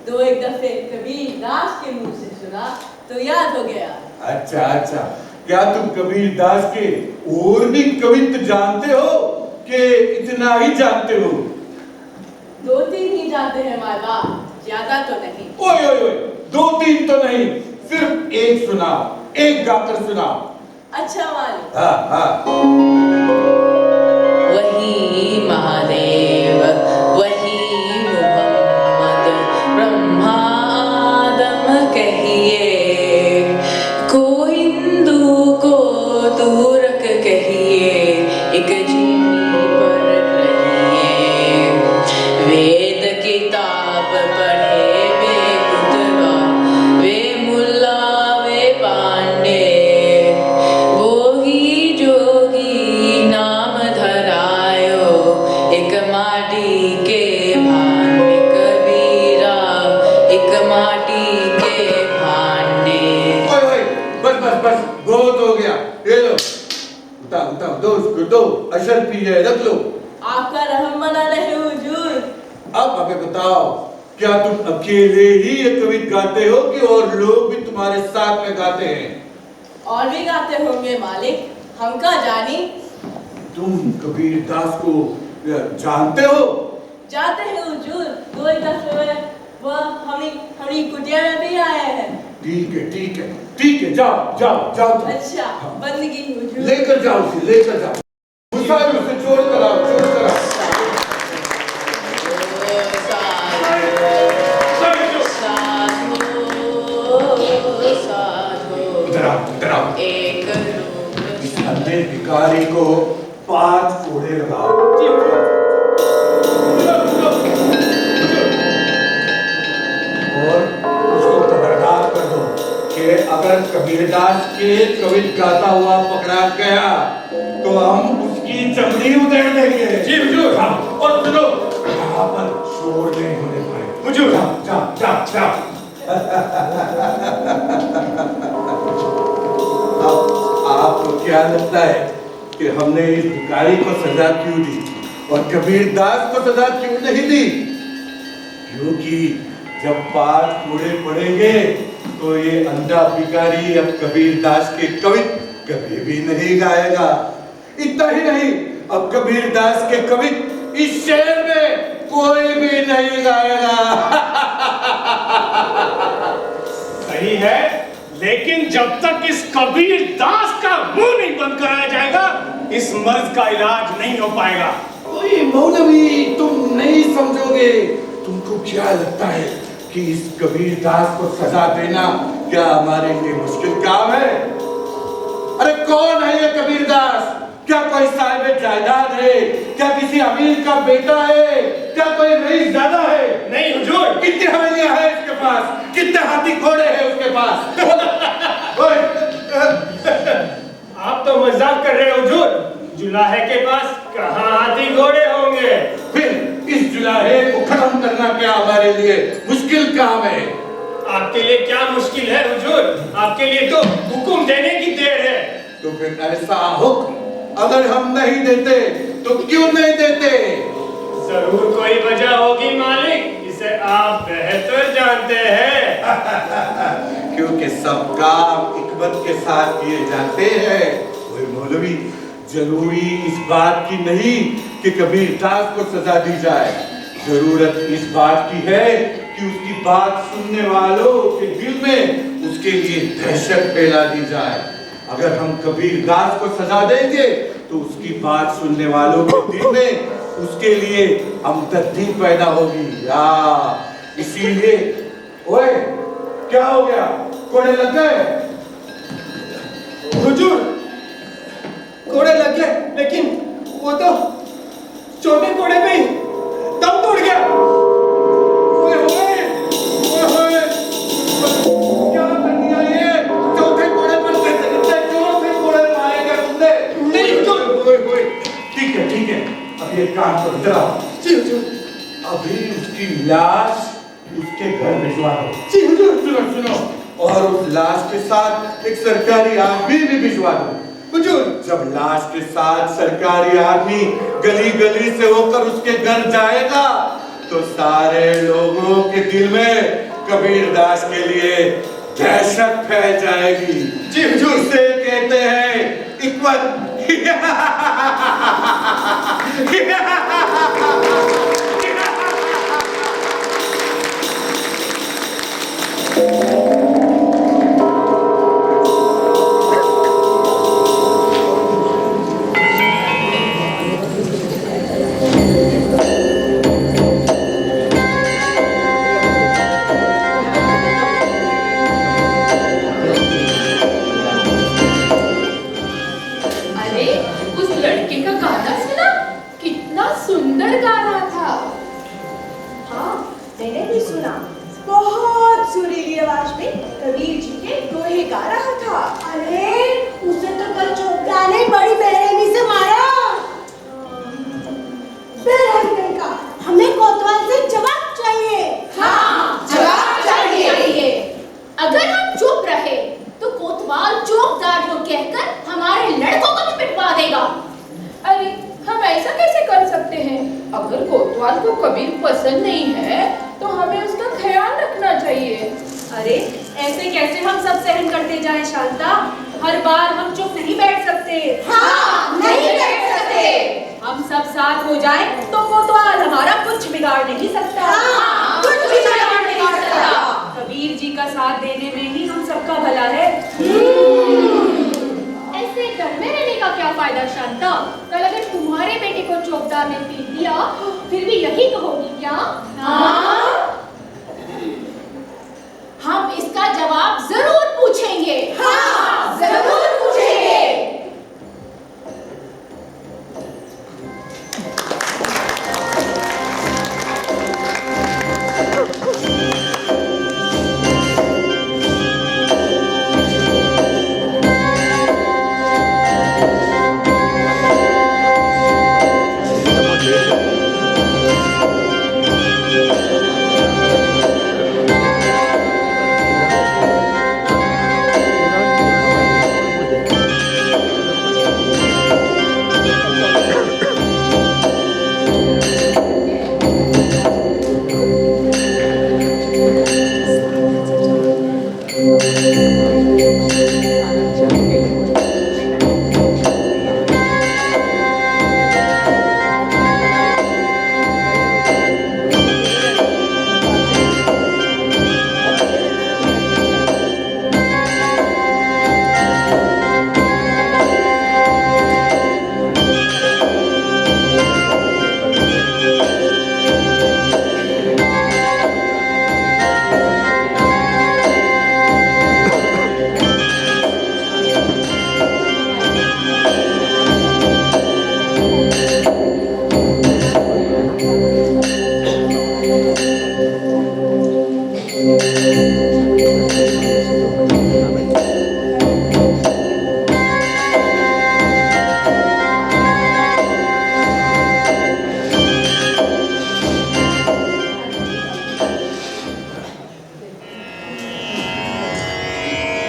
2-1 दफे कबीर दास के मुंह से सुना तो याद हो गया। अच्छा, क्या तुम कबीर दास के और भी कवित जानते हो कि इतना ही जानते हो? 2-3 ही जानते हैं माला, ज्यादा तो नहीं। ओए, 2-3 तो नहीं, सिर्फ एक सुनाओ, एक गाकर सुनाओ। अच्छा मालिक। हाँ। वही महादेव, वही मुहम्मद, ब्रह्मा आदम कहिए, को हिंदू को तुर्क कहिए, एक जीनी पर रहिए, वेद किताब पढ़े वे कुतवा, वे मुल्ला वे पांडे, भोगी जोगी नाम धरायो, एक माटी के भांडे कबीरा, एक माटी के भांडे। ओए, बस, बहुत हो गया। ये लो, उठाओ, दो उसको, दो अशर पी जाए, रख लो। आपका रहम बना रहे हुजूर। अब हमें बताओ, क्या तुम अकेले ही ये कवित गाते हो कि और लोग भी तुम्हारे साथ में गाते हैं? और भी गाते होंगे मालिक, हम का जानी। तुम कबीर दास को जानते हो? जाते हैं हुजूर, 2-1 दफे वह हमारी कुटिया में भी आए हैं। ठीक है, जाओ। अच्छा, बंदगी हुजूर। लेकर जाओ उसे, मुसाफिर उसे छोड़ कर आओ। इधर आओ। एक इस अंधे भिखारी को 5 कोड़े लगाओ। और उसको खबरदार कर दो कि अगर कबीरदास के कवित गाता हुआ पकड़ा गया तो हम उसकी चमड़ी उधेड़ देंगे। जी हुजूर। और सुनो, यहाँ पर शोर नहीं होने पाए। हुजूर। जाओ। अब आपको क्या लगता है कि हमने इस भिखारी को सजा क्यों दी और कबीर दास को सजा क्यों नहीं दी? क्योंकि जब 5 कोड़े पड़ेंगे तो ये अंधा भिखारी अब कबीर दास के कवित कभी भी नहीं गाएगा। इतना ही नहीं, अब कबीर दास के कवित इस शहर में कोई भी नहीं गाएगा। सही है, लेकिन जब तक इस कबीर दास का मुंह नहीं बंद कराया जाएगा, इस मर्ज का इलाज नहीं हो पाएगा। ओए मौलवी, तुम नहीं समझोगे। तुमको क्या लगता है कि इस कबीर दास को सजा देना क्या हमारे लिए मुश्किल काम है? अरे कौन है ये कबीर दास? क्या कोई साहिब जायदाद है? क्या किसी अमीर का बेटा है? क्या कोई रईसजादा है? नहीं हुजूर। कितनी हवेलियां है इसके पास? कितने हाथी घोड़े हैं उसके पास? आप तो मजाक कर रहे हो हुजूर। जुलाहे के पास कहाँ हाथी घोड़े होंगे? फिर इस जुलाहे को खत्म करना क्या हमारे लिए मुश्किल काम है? आपके लिए क्या मुश्किल है हुजूर? आपके लिए तो हुक्म देने की देर है। तो फिर ऐसा हुक्म अगर हम नहीं देते तो क्यों नहीं देते? जरूर कोई वजह होगी मालिक, जिसे आप बेहतर जानते हैं। क्योंकि सब काम हिकमत के साथ किए जाते हैं। ओए मौलवी, जरूरी इस बात की नहीं कि कबीर दास को सजा दी जाए। जरूरत इस बात की है कि उसकी बात सुनने वालों के दिल में उसके लिए दहशत फैला दी जाए। अगर हम कबीर दास को सजा देंगे तो उसकी बात सुनने वालों के दिल में उसके लिए हमदर्दी पैदा होगी। इसीलिए ओए, क्या हो गया? कोड़े लग गए? हुजूर, कोड़े लग गए, लेकिन वो तो छोटे कोड़े पे ही दम तोड़ गया। ओए होए, ओए होए, क्या कर दिया ये? चौथे कोड़े पर कैसे इतने जोर से कोड़े मारेगा तुमने? नहीं हुजूर। ओए होए, ठीक है, अब ये काम करो जरा। जी हुजूर। अभी उसकी लाश उसके घर भिजवा दो। जी हुजूर। सुनो, और उस लाश के साथ एक सरकारी आदमी भी भिजवा दो। हुजूर। जब लाश के साथ सरकारी आदमी गली गली से होकर उसके घर जाएगा तो सारे लोगों के दिल में कबीर दास के लिए दहशत फैल जाएगी। जी हुजूर। इसे कहते हैं हिकमत। अरे, उस लड़के का गाना सुना? कितना सुंदर गा रहा था। हाँ, मैंने भी सुना। बहुत सुरीली आवाज में कबीर जी के दोहे गा रहा था। अरे, उसे तो कल चोपड़ा ने बड़ी बेरहमी से मारा। बेरहमी का हमें कोतवाल से जवाब चाहिए। हाँ, जवाब चाहिए। अगर हम चुप रहे तो कोतवाल चौकदार को कहकर हमारे लड़कों को भी पिटवा देगा। अरे, हम ऐसा कैसे कर सकते हैं? अगर कोतवाल को कबीर पसंद नहीं है तो हमें उसका ख्याल रखना चाहिए। अरे, ऐसे कैसे हम सब सहन करते जाएं शांता? हर बार हम चुप नहीं बैठ सकते। हाँ, नहीं बैठ सकते। हम सब साथ हो जाएं तो कोतवाल हमारा कुछ बिगाड़ नहीं सकता। हाँ, कुछ भी बिगाड़ नहीं सकता। कबीर जी का साथ देने में ही हम सबका भला है। ऐसे घर में रहने का क्या फायदा शांता? कल अगर तुम्हारे बेटे को चौकदार ने पीट दिया फिर भी यही कहोगी क्या? हाँ। हम इसका जवाब जरूर पूछेंगे। हाँ, जरूर पूछेंगे।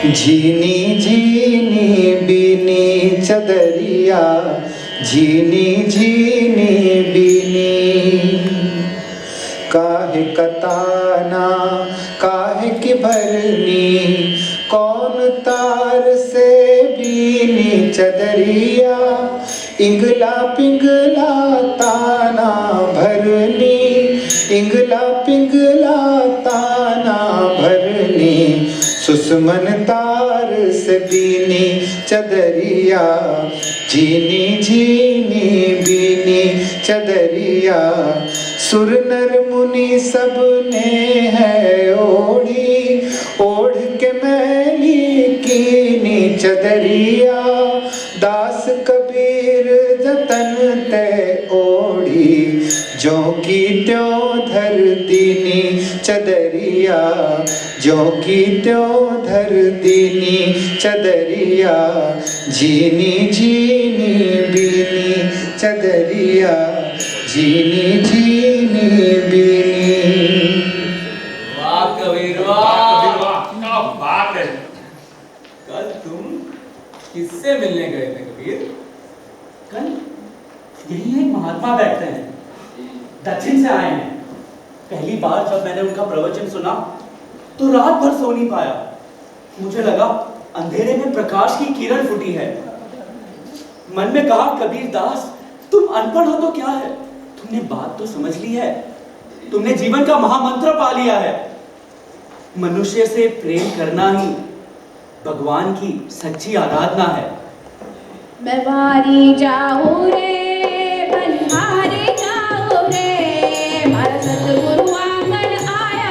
झीनी झीनी बीनी चदरिया, झीनी झीनी बीनी। काहे कताना काहे की भरनी, कौन तार से बीनी चदरिया। इंगला पिंगला ताना भरनी, इंगला पिंगला ताना भरनी। सुषमन तार से बीनी चदरिया, झीनी झीनी बीनी चदरिया। सुर नर मुनि सब ने है ओढ़ी, ओढ़ के मैली कीनी चदरिया। दास कबीर जतन ते ओढ़ी, जो की त्यों धर दीनी चदरिया, जो की त्यों धर दीनी चदरिया। झीनी झीनी बीनी चदरिया, झीनी झीनी बीनी। वाह कबीर वाह, वाह। क्या बात है। कल तुम किससे मिलने गए थे कबीर? कल यही एक महात्मा बैठते हैं, दक्षिण से आए हैं। पहली बार जब मैंने उनका प्रवचन सुना तो रात भर सो नहीं पाया। मुझे लगा अंधेरे में प्रकाश की किरण फूटी है। मन में कहा, कबीर दास तुम अनपढ़ हो तो क्या है, तुमने बात तो समझ ली है, तुमने जीवन का महामंत्र पा लिया है। मनुष्य से प्रेम करना ही भगवान की सच्ची आराधना है। मैं वारी जाऊं रे, बलिहारी जाऊं रे, मारा सतगुरु आंगन आया।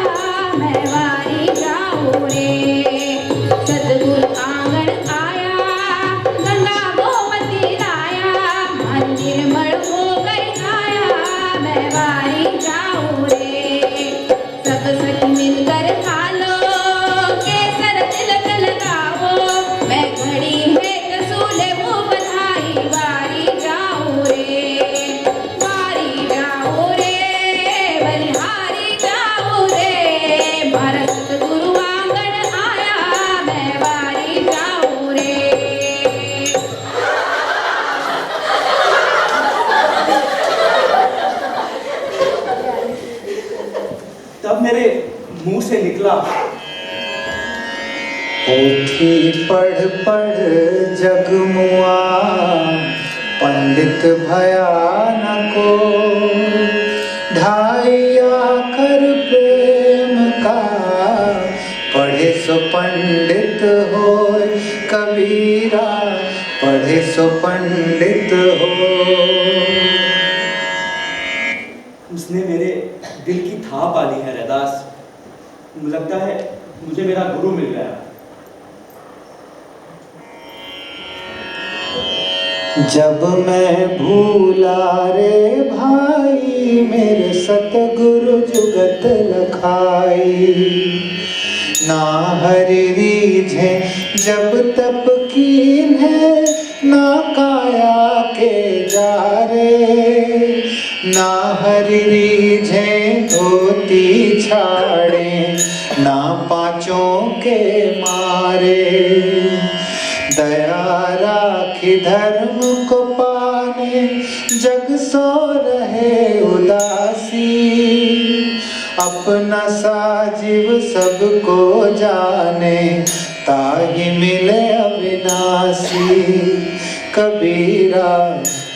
मैं वारी जाऊं रे, सतगुरु आंगन आया। गंगा गोमती लाया, मन निर्मल हो गई आया। मैं वारी जाऊं रे, सब सखी मिलकर खा लो, केसर तिलक लगाओ। मैं घड़ी है कसूले वो बधाई, वारी जाऊं रे, वारी जाऊं रे, बलिहारी जाऊं रे। मारा सतगुरु आंगन आया, मैं वारी जाऊं रे। तब मेरे मुंह से निकला, पोथी पढ़ पढ़ जगमुआ, पंडित भया न को। ढाइया कर प्रेम का, पढ़े सो पंडित होय कबीरा, पढ़े सो पंडित हो। उसने मेरे दिल की था पाली है रैदास। लगता है मुझे मेरा गुरु मिल गया। जब मैं भूला रे भाई, मेरे सतगुरु जुगत लखाई। ना हरि रीझे जब तप कीन है, ना काया के जारे। ना हरि रीझे धोती छाड़े, ना पांचों के मारे। दया राखी धर्म को पाने, जग सो रहे उदासी। अपना साजिब सबको जाने, ताहि मिले अविनाशी। कबीरा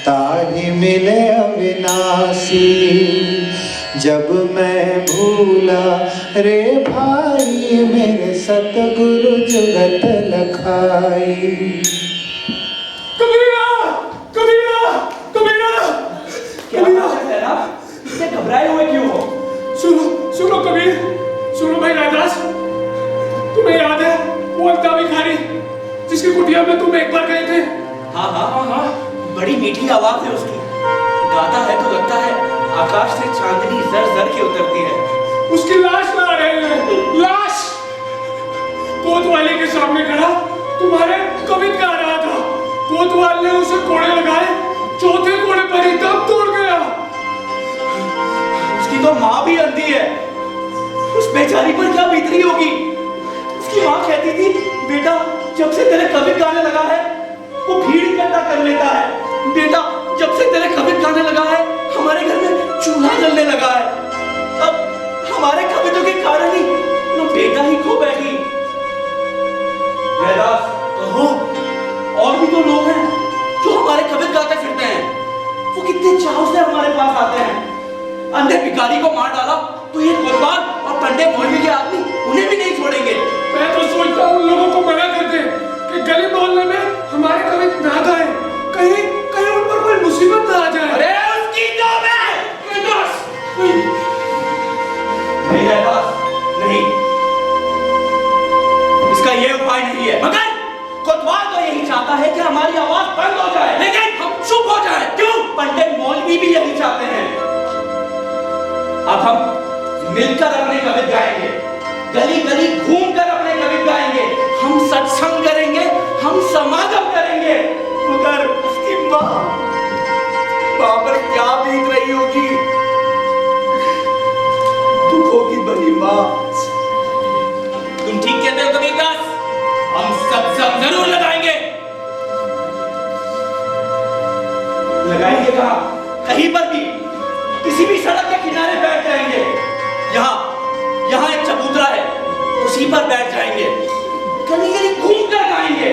ताहि मिले अविनाशी। जब मैं भूला रे भाई, मेरे सतगुरु जुगत लखाई। कबीरा, कबीरा, कबीरा, क्या बात है जनाब? इतने घबराए हुए क्यों हो? सुनो, सुनो कबीर, सुनो भाई रामदास। तुम्हें याद है वो अल्ता भिखारी जिसकी कुटिया में तुम एक बार गए थे? हाँ हाँ हाँ हाँ, बड़ी मीठी आवाज है उसकी। गाता है तो लगता है आकाश से चांदनी जर जर के उतरती है। उसकी लाश ला रहे हैं, लाश। कोतवाली के सामने खड़ा तुम्हारे कवित गा रहा था। कोतवाल ने उसे कोड़े लगाए, चौथे कोड़े पर ही दम तोड़ गया। उसकी तो माँ भी अंधी है। उस बेचारी पर क्या बीत रही होगी? उसकी माँ कहती थी बेटा जब से तेरे कवित गाने लगा है वो भीड़ इकट्ठा कर लेता है। बेटा जब से तेरे कवित गाने लगा है हमारे घर में चूल्हा जलने लगा है। अब हमारे कवितों के कारण ही न बेटा ही खो बैठी। जयदास कहो, और भी तो लोग हैं जो हमारे कवित गाते फिरते हैं। वो कितने चाव से हमारे पास आते हैं। अंधे भिखारी को मार डाला तो ये कोतवाल और पंडे मौलवी के आदमी उन्हें भी नहीं छोड़ेंगे। मैं तो सोचता हूँ उन लोगों को मना कर दे कि गली मोहल्ले में हमारे कवित ना गाए, कहीं कहीं उन पर कोई मुसीबत ना आ जाए। अरे उसकी तो नहीं जयदास, नहीं, इसका ये उपाय नहीं है। मगर कोतवाल तो यही चाहता है कि हमारी आवाज बंद हो जाए, लेकिन हम चुप हो जाए। क्यों? पंडित मौलवी भी यही चाहते हैं। अब हम मिलकर अपने कवित गाएंगे, गली गली घूमकर अपने कवित गाएंगे, हम सत्संग करेंगे, हम समागम करेंगे। मगर उसकी माँ पर क्या बीत रही होगी? दुखों की बड़ी माँ। तुम ठीक कहते हो कबीरदास, हम सत्संग जरूर लगाएंगे। लगाएंगे कहाँ? कहीं पर भी, किसी भी सड़क के किनारे बैठ जाएंगे। यहाँ एक चबूतरा है, उसी पर बैठ जाएंगे, गली गली घूम कर गाएंगे।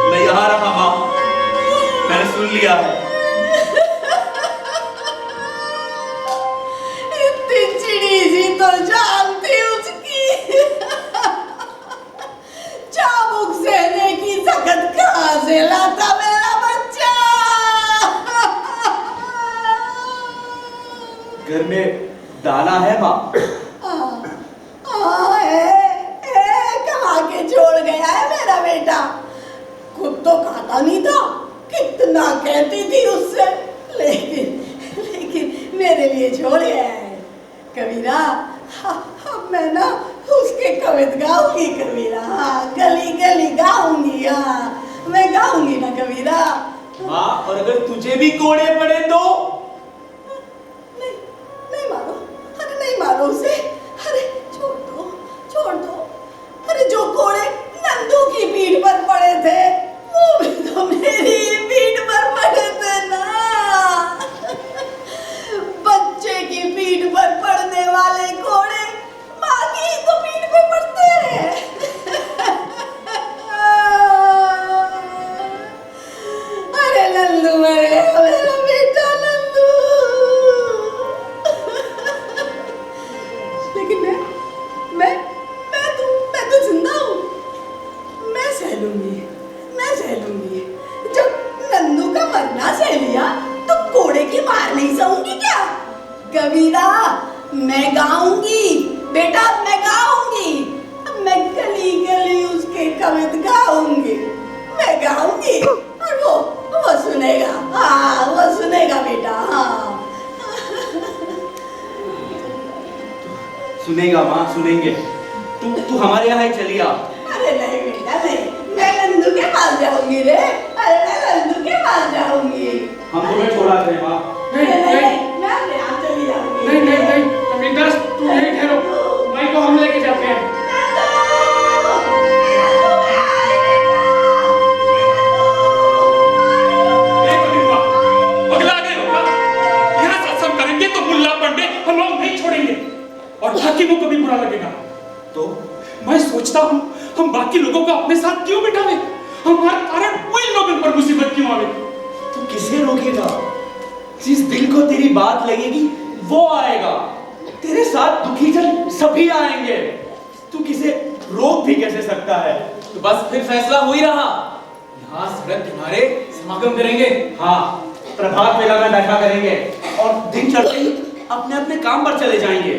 मैं यहाँ रहा माँ, मैंने सुन लिया है। तो जानती उसकी चाबुक सहने की सकत कहाँ से लाता मेरा बच्चा। घर में दाना है माँ? कहाँ के छोड़ गया है मेरा बेटा। खुद तो खाता नहीं था, कितना कहती थी उससे, लेकिन मेरे लिए छोड़ गया है। कबीरा, अब मैं ना उसके कवित गाऊंगी कबीरा। गली गली गाऊंगी। मैं गाऊंगी ना कबीरा। माँ, और अगर तुझे भी कोड़े पड़े तो? नहीं मारो, अरे नहीं मारो उसे। अरे छोड़ दो। अरे जो कोड़े नंदू की पीठ पर पड़े थे वो भी तो मेरी पीठ पर पड़े थे ना। बच्चे की पीठ पर पड़ने वाले कोड़े माँ की तो पीठ पे पड़ते हैं। अरे नंदू मेरा बेटा नंदू। लेकिन मैं तो जिंदा हूँ। मैं सह लूंगी। जब नंदू का मरना सह लिया तो कोड़े की मार नहीं सहूंगी क्या? कबीरा, मैं गाऊंगी बेटा, मैं गाऊंगी। मैं गली गली उसके कवित गाऊंगी। मैं गाऊंगी और वो सुनेगा। हाँ, वो सुनेगा बेटा। हाँ सुनेगा माँ, सुनेंगे। तू हमारे यहाँ ही चली आ। अरे नहीं बेटा नहीं, मैं नंदू के पास जाऊंगी रे। अरे मैं नंदू के पास जाऊंगी। हम तुम्हें छोड़ा करें माँ। नहीं, मैं अपने आप चली जाऊंगी। नहीं, कबीरदास तुम यहीं ठहरो, भाई को हम लेके जाते हैं। अगला आगे होगा, यहाँ सत्संग करेंगे तो मुल्ला पंडे हम लोग नहीं छोड़ेंगे और हाकिमों को भी बुरा लगेगा। तो मैं सोचता हूँ हम बाकी लोगों को अपने साथ क्यों बिठावे? हमारे कारण कोई लोगों पर मुसीबत क्यों आवे? तू किसे रोकेगा? जिस दिल को तेरी बात लगेगी वो आएगा। तेरे साथ दुखी जन सभी आएंगे। तू किसे रोक भी कैसे सकता है? तो बस फिर फैसला हो ही रहा, यहाँ सड़क किनारे समागम करेंगे। हाँ, प्रभात वेला में बैठा करेंगे और दिन चढ़ते ही अपने अपने काम पर चले जाएंगे।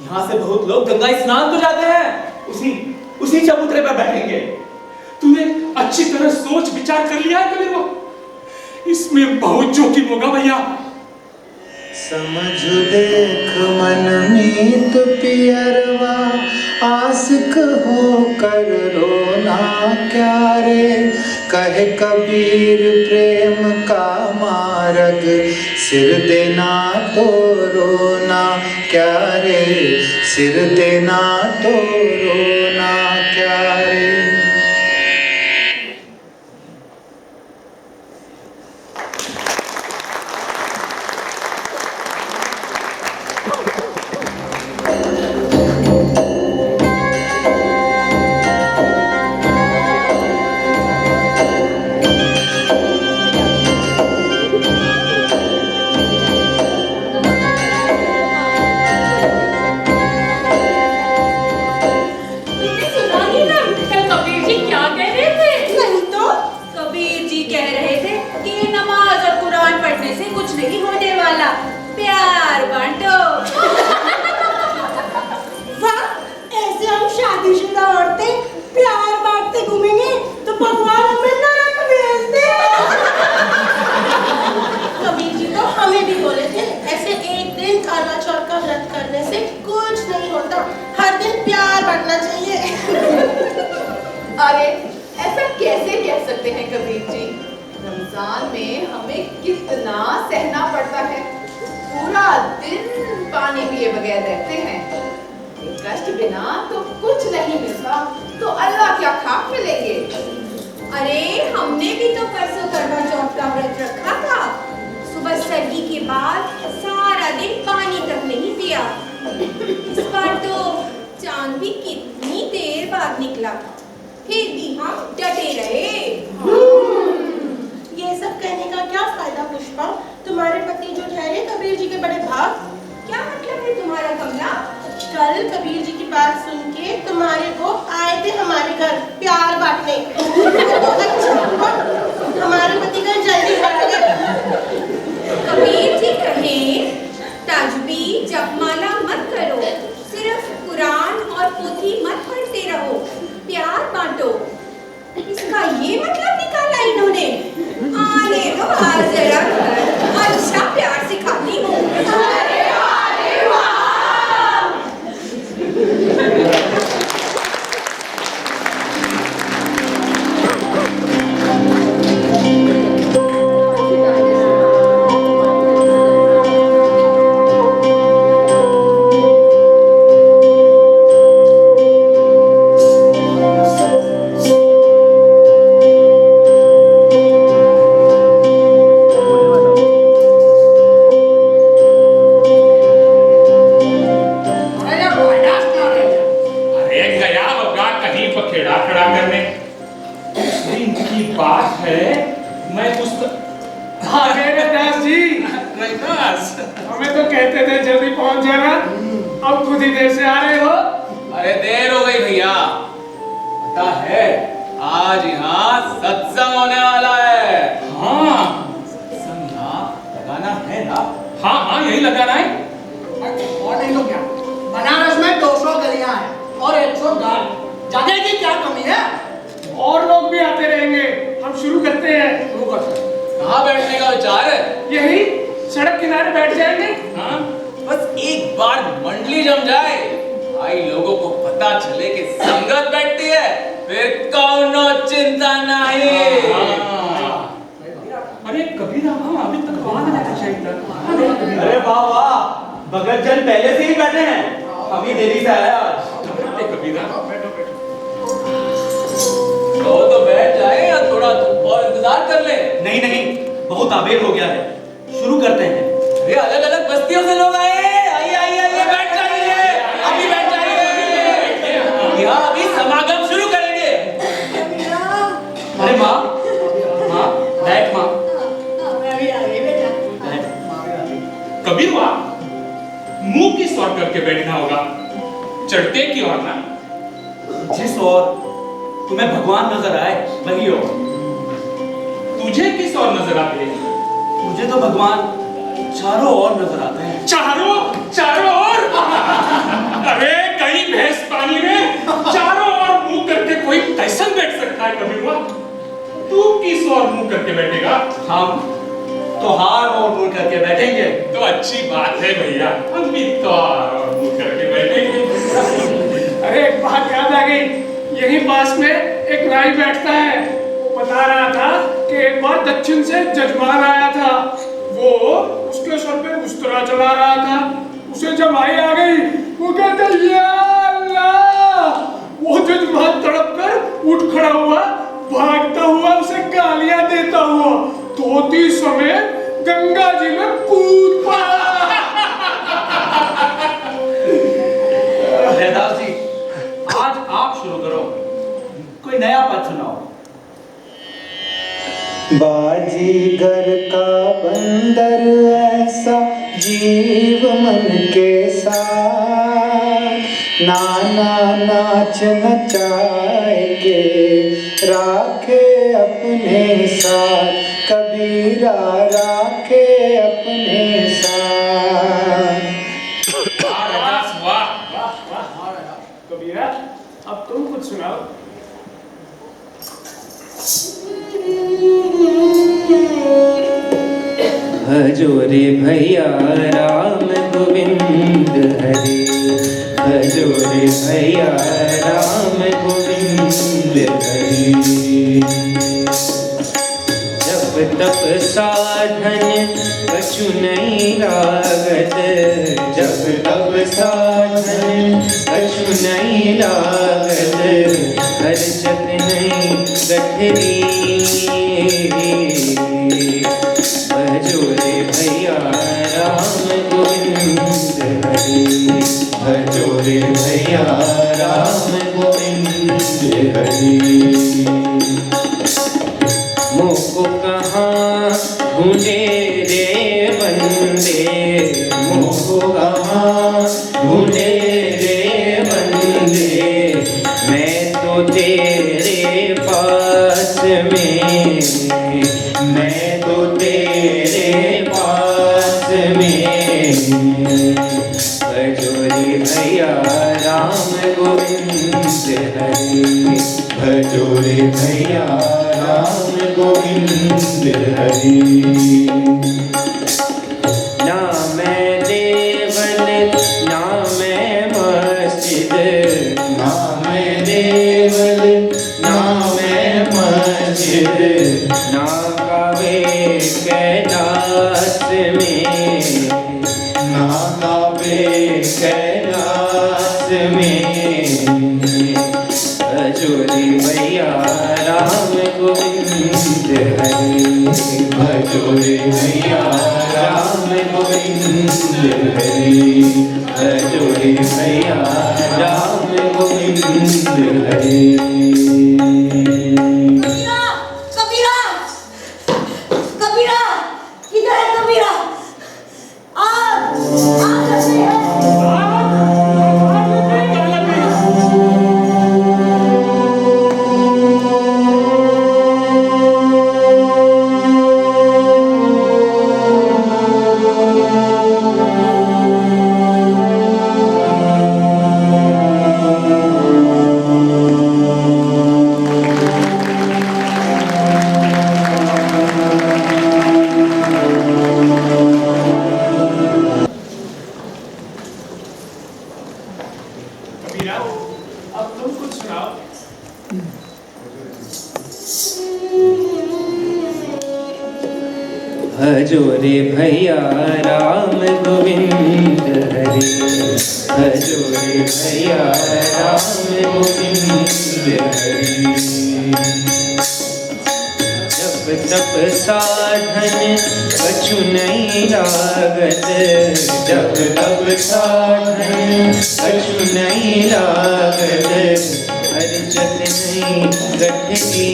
यहाँ से बहुत लोग गंगा स्नान तो जाते हैं, उसी चबूतरे पर बैठेंगे। तूने अच्छी तरह सोच विचार कर लिया है कबीर वो? इसमें बहुत जोखिम होगा भैया। समझ देख मन मीत पियरवा, आस इश्क होकर रोना क्या रे, कहे कबीर प्रेम का मार्ग, सिर देना तो रोना क्या रे, सिर देना तो रोना क्या रे। तुमने सुना नहीं ना कल कबीर जी क्या कह रहे थे? नहीं तो कबीर जी कह रहे थे कि नमाज और कुरान पढ़ने से कुछ नहीं होने वाला, प्यार बांटो। वाह, ऐसे हम शादीशुदा औरतें प्यार बांटते घूमेंगे तो भगवान हमें नरक भेज दे। कबीर जी तो हमें भी बोले थे ऐसे एक दिन काला चौथ का व्रत करने से कुछ नहीं होता, हर दिन प्यार बांटना चाहिए। अरे ऐसा कैसे कह सकते हैं कबीर जी? रमजान में हमें कितना सहना पड़ता है, पूरा दिन पानी पिए बगैर रहते हैं। ये कष्ट बिना तो कुछ नहीं मिलता, तो अल्लाह क्या खाक मिलेंगे। अरे हमने भी तो परसों करवा चौथ का व्रत रखा था, सुबह सर्दी के बाद सारा दिन पानी तक नहीं पिया। इस बार तो चांद भी कितनी देर बाद निकला, फिर भी हम डटे रहे। ये सब कहने का क्या फायदा पुष्पा, तुम्हारे पति जो ठहरे कबीर जी के बड़े भाग। क्या मतलब है तुम्हारा कमला? कल कबीर जी की बात सुन के तुम्हारे को आए थे हमारे घर प्यार बांटने। तो अच्छा हुआ हमारे पति घर जल्दी आ गए। कबीर जी कहें तजबी जपमाला मत करो, सिर्फ कुरान और पोथी मत पढ़ते रहो, प्यार बांटो। इसका ये मतलब निकाला इन्होंने। आने दो आज जरा घर, अच्छा प्यार सिखाती हूँ। अरे वाह। हमें तो कहते थे जल्दी पहुंच जाना, अब खुद ही देर से आ रहे हो। अरे देर हो गई भैया, पता है आज यहाँ सत्संग होने वाला है। हाँ सत्संग ना लगाना है ना? हाँ हाँ यही लगाना है। और नहीं तो क्या, बनारस में 200 गलियां हैं और 100 गांव, जगह की क्या कमी है? और लोग भी आते रहेंगे, हम शुरू करते हैं। शुरू करते हैं। कहाँ बैठने का विचार है? यही सड़क किनारे बैठ जाएंगे। हाँ बस एक बार मंडली जम जाए, भाई लोगों को पता चले कि संगत बैठती है, फिर कौनो चिंता नहीं। अरे कबीर हाँ अभी तक वहां ना जाना चाहिए। अरे वाह वाह, भगत जन पहले से ही बैठे हैं, अभी देरी से आया आज। कबीर तो बैठ जाए या थोड़ा और इंतजार कर ले। नहीं नहीं, बहुत आबेर हो गया है, शुरू करते हैं। अरे अलग अलग बस्तियों से लोग आए हैं, आइए आइए आइए बैठ जाइए, अभी बैठ जाइए, यहाँ अभी समागम शुरू करेंगे। अरे माँ माँ बैठ माँ। कबीर वाह, मुंह किस ओर करके बैठना होगा, चढ़ते की ओर ना। जिस ओर तुम्हें भगवान नजर आए वही ओर। तुझे किस ओर नजर आते हैं? मुझे तो भगवान चारों ओर नजर आते हैं। चारों चारों ओर? अरे कहीं भैंस पानी में चारों ओर मुंह करके कोई कैसे बैठ सकता है कबीर वाह? तू किस ओर मुंह करके बैठेगा? हम तो हार और मुड़ करके बैठेंगे। तो अच्छी बात है भैया, हम भी तो हार और मुंह करके बैठेंगे। अरे एक बात याद आ गई। यहीं पास में एक नाई बैठता है। वो बता रहा था कि एक बार दक्षिण से जजमान आया था। वो उसके सर पे उस्तरा चला रहा था। उसे जब आई आ गई, वो कहता या अल्लाह। वो जजमान तड़प कर उठ खड़ा हुआ, भागता हुआ उसे गालियां देता हुआ धोती समेत गंगा जी में कूद पड़ा। लहदास जी, आज आप शुरू करो, कोई नया पद सुनाओ। बाजीगर का बंदर ऐसा जीव मन के साथ, नाना नाच नचाए के राखे अपने साथ, कबीरा राखे अपने साथ। कबीरा, अब तुम कुछ सुनाओ। भजो रे भैया राम गोविंद हरे, भजो रे भैया राम गोविंद हरे। जप तप साधन कछु नहीं लागत, जप तप साधन कछु नहीं लागत, हरचत नहीं गठरी। भजो रे भैया राम गोविंद हरे, भजो रे भैया राम गोविंद हरे। मोको कहाँ ढूंढे रे बंदे, मोको कहाँ ढूंढे रे बंदे, मैं तो तेरे पास में, मैं तो तेरे पास में। भजो रे भैया राम गोविंद हरे, भजो रे भैया राम गोविंद हरे। ना मैं देवल ना मैं मस्जिद, ना मैं देवल ना मैं मस्जिद, ना कावे कैलाश में, ना कावे कैलाश में। भजो रे भैया राम गोविंद हरे, भजो रे भैया राम गोविंद हरे, भजो रे भैया राम गोविंद हरे। कबीरा, कबीरा, किधर है कबीरा? आग लगी है। कबीरा, अब तुम कुछ सुनाओ। भजो रे भैया राम गोविंद हरे, भजो रे भैया राम गोविंद हरे। जप तप साधन कछु नहीं लागत, जप तप साधन कछु नहीं लागत, हरचत नहीं गठरी।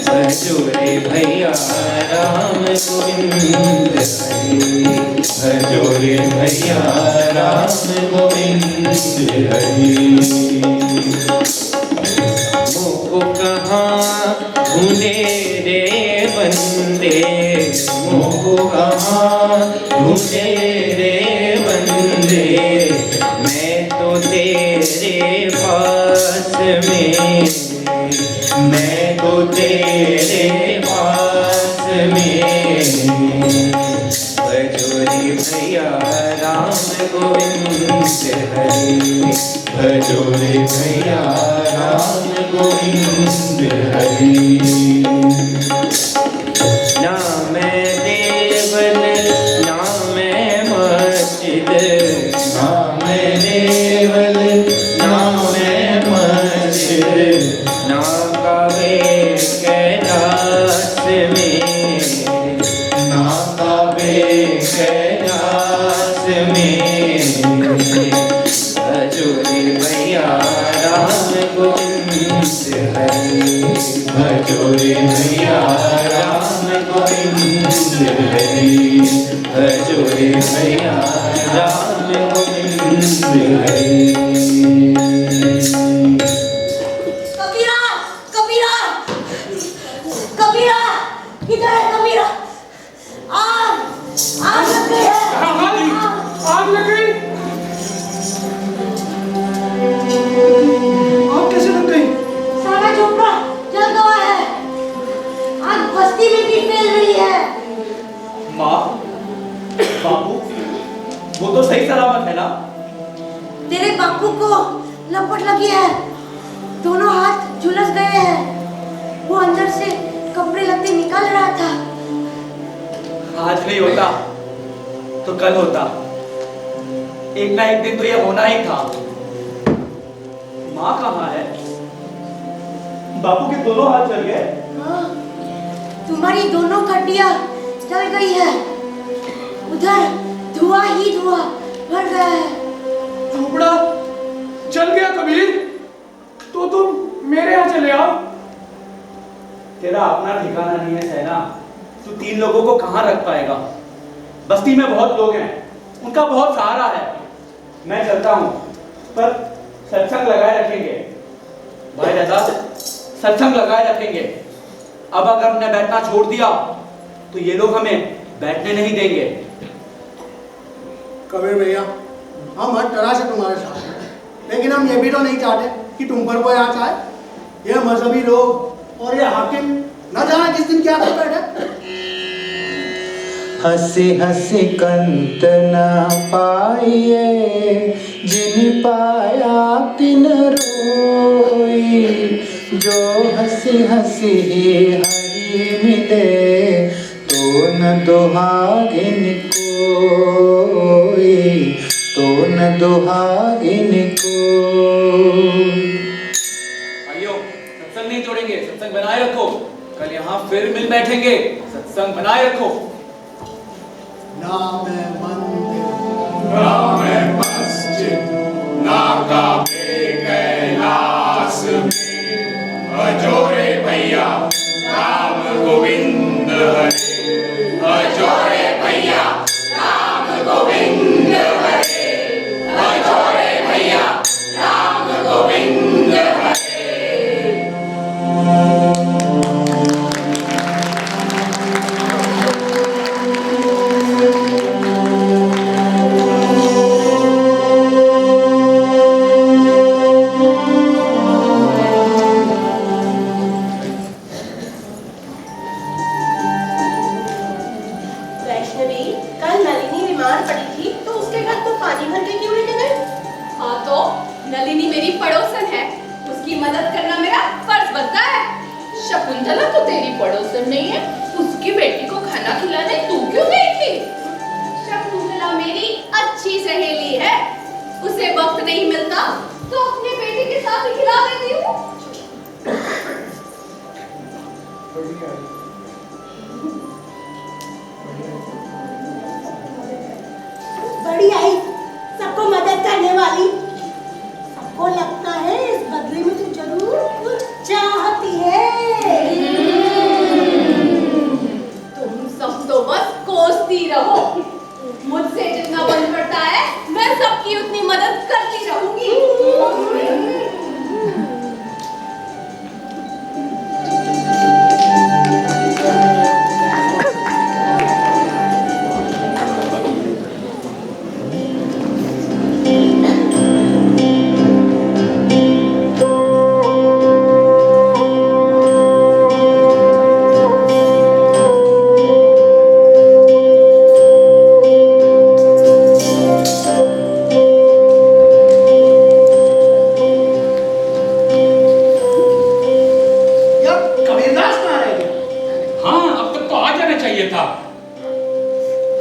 भजो रे भैया राम गोविंद हरे, भजो रे भैया राम गोविंद हरे। मोको कहाँ ढूंढे रे बंदे, मोको कहाँ ढूंढे रे बंदे, मैं तो तेरे पास में, मैं तो तेरे पास में। भजो रे भैया राम गोविंद हरि, भजो रे भैया राम गोविंद हरि। ना मैं देवल ना मैं मस्जिद, ना मैं देवल ना मैं मस्जिद, ना कावे कैलाश में, ना कावे कैलाश में। भजो रे भैया राम गोविंद हरि, भजो रे भैया राम गोविंद हरि, भजो रे भैया राम गोविंद हरि। कबीरा, कबीरा, कबीरा, किधर है कबीरा? आग लग गई है। आग लग गई? आग कैसे लग गई? सारा झोपड़ा जल गया है। आग बस्ती में भी फैल रही है। माँ, बापू, वो तो सही सलामत है ना? तेरे बापू को लपट लगी है, दोनों हाथ झुलस गए हैं। वो अंदर से कपड़े लत्ते निकाल रहा था। आज नहीं होता तो कल होता, एक ना एक दिन तो ये होना ही था। माँ कहाँ है? बापू के दोनों हाथ जल गए? हाँ, तुम्हारी दोनों हड्डियां जल गई है। उधर धुआं ही धुआं भर गया है। झोपड़ा जल गया कबीर, तो तुम मेरे यहाँ चले आओ। तेरा अपना ठिकाना नहीं है सहना, तू 3 लोगों को कहाँ रख पाएगा? बस्ती में बहुत लोग हैं, उनका बहुत सहारा है। मैं चलता हूँ, पर सत्संग लगाए रखेंगे भाई दादा, सत्संग लगाए रखेंगे। अब अगर हमने बैठना छोड़ दिया तो ये लोग हमें बैठने नहीं देंगे। कबीर भैया, हम हर तरह से तुम्हारे साथ हैं, लेकिन हम ये भी तो नहीं चाहते कि तुम पर कोई आँच आए। ये मजहबी लोग और ये हाकिम न जाने किस दिन क्या कर बैठे। हंसी हंसी कंत न पाइए, जिन पाया तिन रोई। जो हंसी हंसी हरि मिले, तो न दुहागिन कोई, तो न दुहागिन कोई। भाइयों, सत्संग नहीं तोड़ेंगे, सत्संग बनाए रखो। कल यहाँ फिर मिल बैठेंगे, सत्संग बनाए रखो। ना मैं मंदिर, ना मैं मस्जिद, ना काबे कैलाश में। भजो रे भैया राम गोविंद हरे, भजो रे भैया राम गोविंद हरे, भजो रे भैया राम गोविंद हरे। वैष्णवी, कल नलिनी बीमार पड़ी थी तो उसके घर तो पानी भर के क्यों लेके गए? हाँ तो नलिनी मेरी पड़ोसन है, उसकी मदद करना मेरा फर्ज बनता है। शकुंतला तो तेरी पड़ोसन नहीं है, उसकी बेटी को खाना खिलाने तू क्यों गई थी? शकुंतला मेरी अच्छी सहेली है, उसे वक्त नहीं मिलता तो अपने बेटी के साथ ही खिला देती हूँ। बड़ी आई, सबको मदद करने वाली। सबको लगता है इस बदले में तू जरूर कुछ चाहती है। तुम सब तो बस कोसती रहो, मुझसे जितना बन पड़ता है मैं सबकी उतनी मदद करती रहूंगी।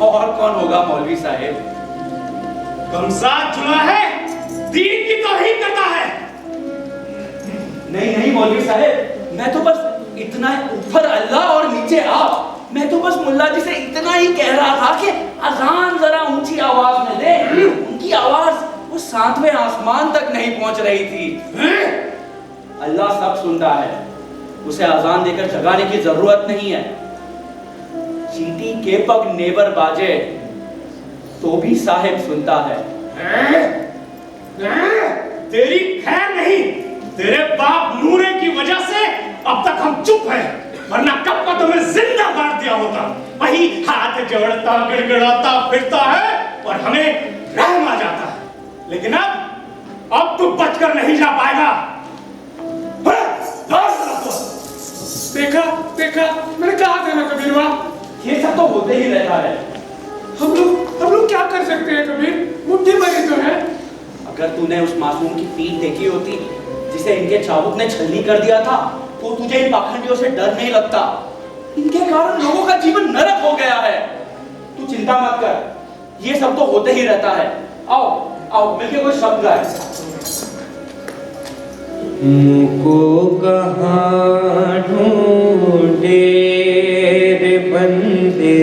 और कौन होगा मौलवी साहेब? कमजाद चुना है, दीन की तौहीन करता है। नहीं नहीं मौलवी साहेब, मैं तो बस इतना ऊपर अल्लाह और नीचे आप, मैं तो बस मुल्ला जी से इतना ही कह रहा था कि अजान जरा ऊंची आवाज में दे। उनकी आवाज वो 7वें आसमान तक नहीं पहुंच रही थी। अल्लाह सब सुनता है, उसे अजान देकर जगाने की जरूरत नहीं है। चींटी के पग नेबर बाजे तो भी साहिब सुनता है। तेरी खैर नहीं, तेरे बाप नूरे की वजह से अब तक हम चुप हैं, वरना कब का तुम्हें जिंदा गाड़ दिया होता। वही हाथ जोड़ता गिड़गिड़ाता फिरता है और हमें रहम आ जाता है। लेकिन अब तू बचकर नहीं जा पाएगा। देखा देखा, मैंने कहा था ना कबीरवा, ये सब तो होते ही रहता है। हम लोग क्या कर सकते हैं कबीर, मुट्ठी भरी तो है। अगर तूने उस मासूम की पीठ देखी होती जिसे इनके चाबुक ने छलनी कर दिया था, तो तुझे इन पाखंडियों से डर नहीं लगता। इनके कारण लोगों का जीवन नरक हो गया है। तू चिंता मत कर, ये सब तो होते ही रहता है। आओ आओ मिलके कोई शब्द गाए। मुझको कहाँ ढूंढे रे बंदे,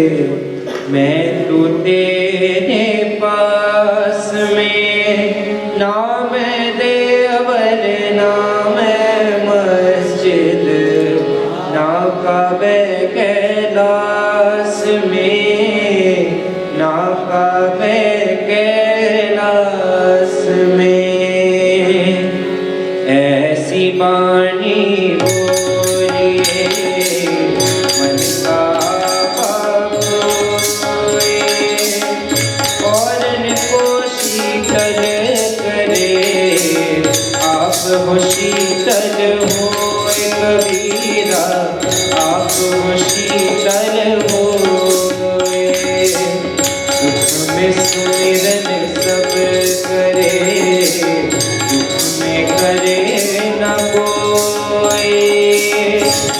मैं तो तेरे पास में, ना मैं देवर ना मैं मस्जिद, ना काबे कैलाश में, ना काबे कैलाश में। ऐसी बानी बोलिए मन का बाबोए, और को शीतल करे, आप हो शीतल होए कबीरा, आप हो शीतल होए। सुख में सुमिरन सब करे, दुख में करे न कोई,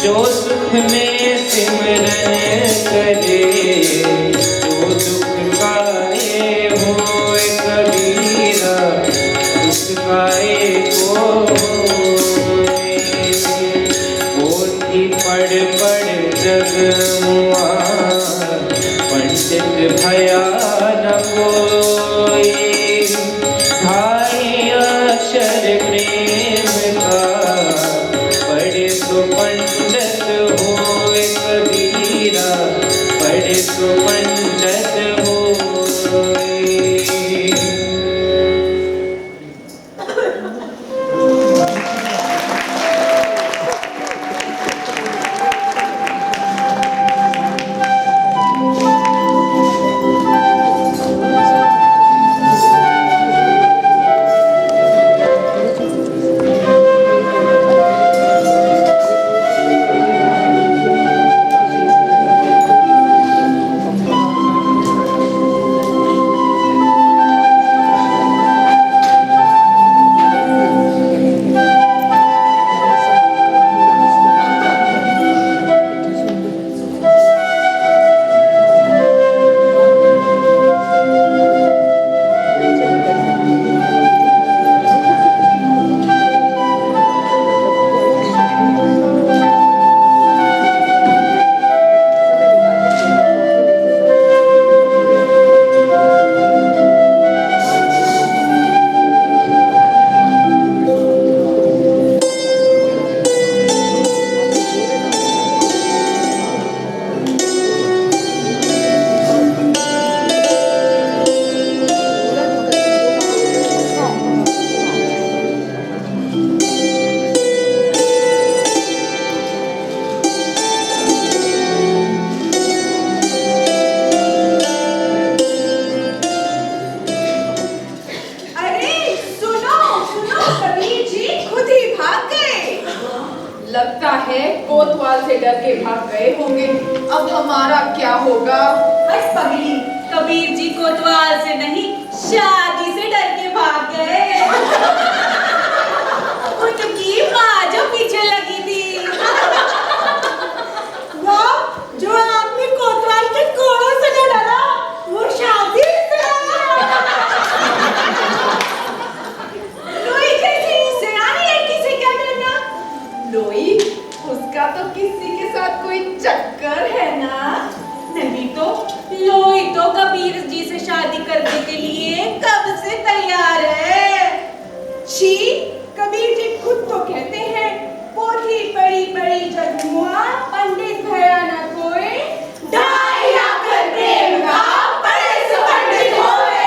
जो सुख में सिमरन करे, जो दुख काए होए कबीरा, दुख काए को होए। पोथी पढ़ पढ़ जग मुआ, पंडित भया न कोई, ढाई अक्षर प्रेम का, पढ़े तो पंडित होए कबीरा, पढ़े तो पंडित होए। लगता है कोतवाल से डर के भाग गए होंगे। अब हमारा क्या होगा? बस पगली, कबीर जी कोतवाल से नहीं शादी से डर के भाग गए। उनकी माँ जो पीछे लगी थी, वो जो आदमी कोतवाल के कोड़ों से न डरा उसका तो किसी के साथ कोई चक्कर है ना? नहीं तो लोई तो कबीर जी से शादी करने के लिए कब से तैयार है। छी, कबीर जी खुद तो कहते हैं पोथी पड़ी पड़ी जगमुआ पंडित भया न कोई, ढाई आखर प्रेम का बड़े से पंडित होए।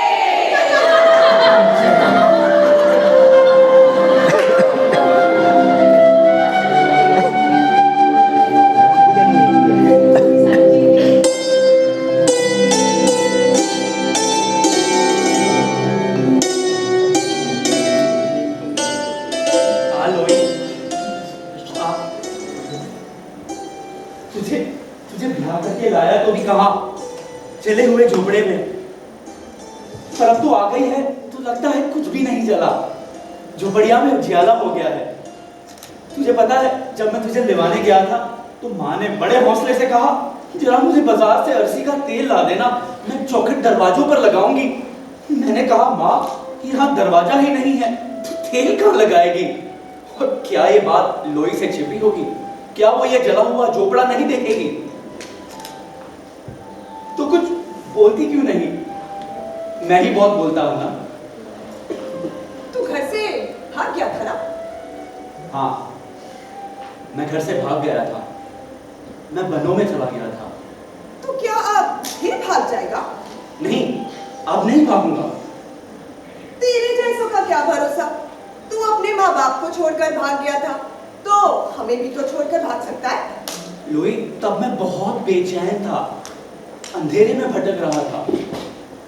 तुझे ब्याह करके लाया तो भी कहाँ, चले हुए झोपड़े में। पर अब तू आ गई है तो लगता है कुछ भी नहीं जला, झोपड़िया में उजियाला हो गया है। तुझे पता है जब मैं तुझे लेवाने गया था तो माँ ने बड़े हौसले से कहा जरा मुझे बाजार से अरसी का तेल ला देना, मैं चौखट दरवाजों पर लगाऊंगी। मैंने कहा माँ यहाँ दरवाजा ही नहीं है तो तेल कहाँ लगाएगी? और क्या ये बात लोई से छिपी होगी? क्या वो ये जला हुआ झोपड़ा नहीं देखेगी? तो कुछ बोलती क्यों नहीं? मैं ही बहुत बोलता हूं ना। तू घर से भाग गया था ना? हाँ, मैं घर से भाग गया था, मैं बनों में चला गया था। तो क्या अब फिर भाग जाएगा? नहीं, अब नहीं भागूंगा। तेरे जैसों का क्या भरोसा? तू अपने माँ बाप को छोड़कर भाग गया था तो हमें भी तो छोड़कर भाग सकता है। लुई, तब मैं बहुत बेचैन था, अंधेरे में भटक रहा था।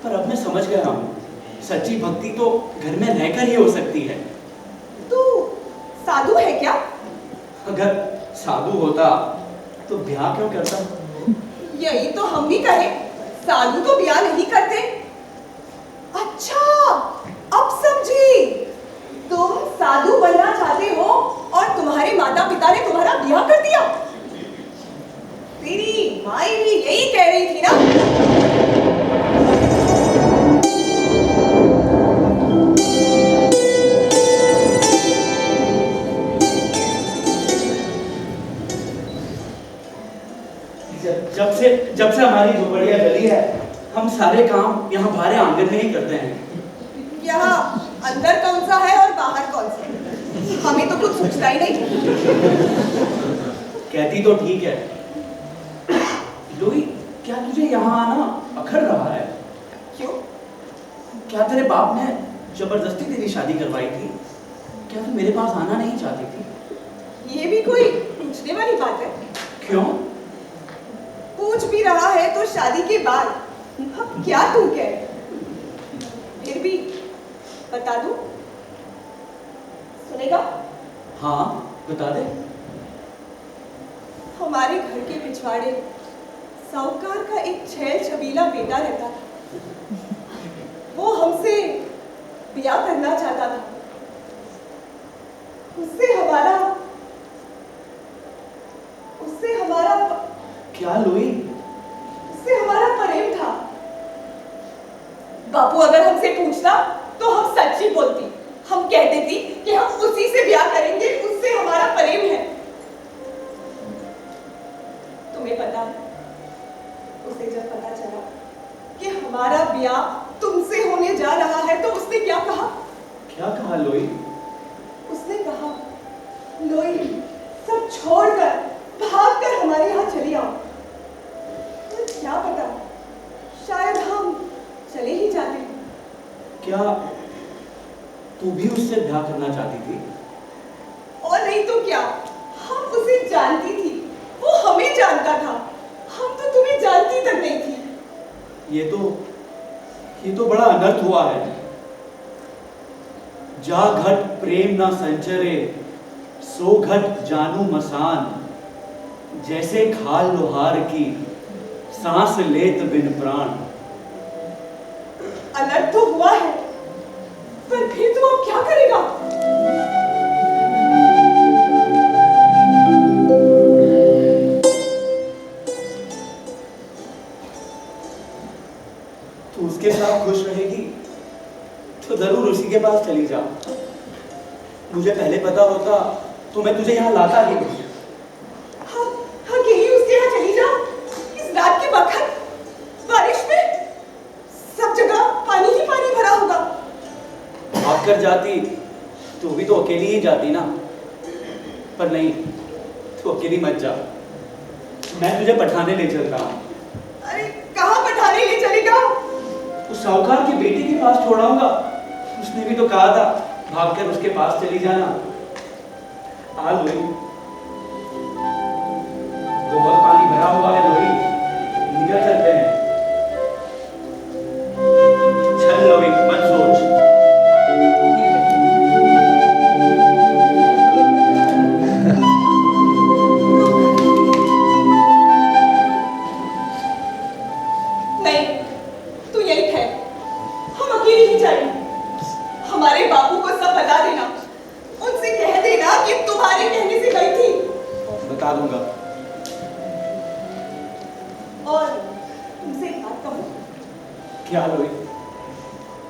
पर अब मैं समझ गया हूँ सच्ची भक्ति तो घर में रहकर ही हो सकती है। तू साधु है क्या? अगर साधु होता तो ब्याह क्यों करता? यही तो हम भी कहें, साधु तो ब्याह नहीं करते। अच्छा, अब समझी, तुम साधु बनना चाहते हो और तुम्हारे माता पिता ने तुम्हारा ब्याह कर दिया। तेरी माई भी यही कह रही थी ना? जब से हमारी झोपड़ियाँ जली है, हम सारे काम यहाँ बाहर आंगन में ही करते हैं। यहाँ अंदर कौन सा है और बाहर कौन सा? हमें तो कुछ सोचता ही नहीं। कहती तो ठीक है। लुई, क्या तुझे यहाँ आना अखर रहा है? क्यों? क्या तेरे बाप ने जबरदस्ती तेरी शादी करवाई थी? क्या तू मेरे पास आना नहीं चाहती थी? ये भी कोई पूछने वाली बात है? क्यों? पूछ भी रहा है तो शादी के बाद। अब क्या तू कहे? फिर भी बता दूं? सुनेगा? हाँ, बता दे। हमारे घर के पिछवाड़े साहूकार का एक छैल छबीला बेटा रहता था। वो हमसे ब्याह करना चाहता था। उससे हमारा क्या लुई? उससे हमारा प्रेम था। बापू अगर हमसे पूछता तो हम सच ही बोलती। हम कहते थी कि हम उसी से ब्याह करेंगे, उससे हमारा प्रेम है। तुम्हें पता है, उसे जब पता चला कि हमारा ब्याह तुमसे होने जा रहा है तो उसने क्या कहा? क्या कहा लुई? उसने कहा, लोई, सब छोड़कर भागकर हमारे यहाँ चली आओ। तो क्या पता, शायद हम चले ही जाते। क्या तू भी उससे ब्याह करना चाहती थी? और नहीं तो क्या, हम उसे जानती थी, वो हमें जानता था। हम तो तुम्हें जानती तक नहीं थी। ये तो बड़ा अनर्थ हुआ है। जा घट प्रेम ना संचरे, सो घट जानू मसान। जैसे खाल लोहार की, सांस लेत बिन प्राण। अनर्थ तो हुआ है, पर फिर तू अब क्या करेगा? तू उसके साथ खुश रहेगी तो जरूर उसी के पास चली जा। मुझे पहले पता होता तो मैं तुझे यहाँ लाता ही नहीं। जाती तो भी तो अकेली ही जाती ना। पर नहीं, तू अकेली मत जा, मैं तुझे पठाने ले चलता हूँ। अरे कहाँ पठाने ले चलेगा? उस साहूकार की बेटी के पास छोड़ाऊंगा। उसने भी तो कहा था भागकर उसके पास चली जाना। आ लोई, बहुत पानी भरा हुआ है लोई, निकल चलते हैं। चल लोई, मत सोच। नहीं, तू यही ठहर, हम अकेले ही जाएंगे। हमारे बापू को सब बता देना, उनसे कह देना कि तुम्हारे कहने से गई थी। बता दूंगा। और तुमसे एक बात कहूं, क्या लोई?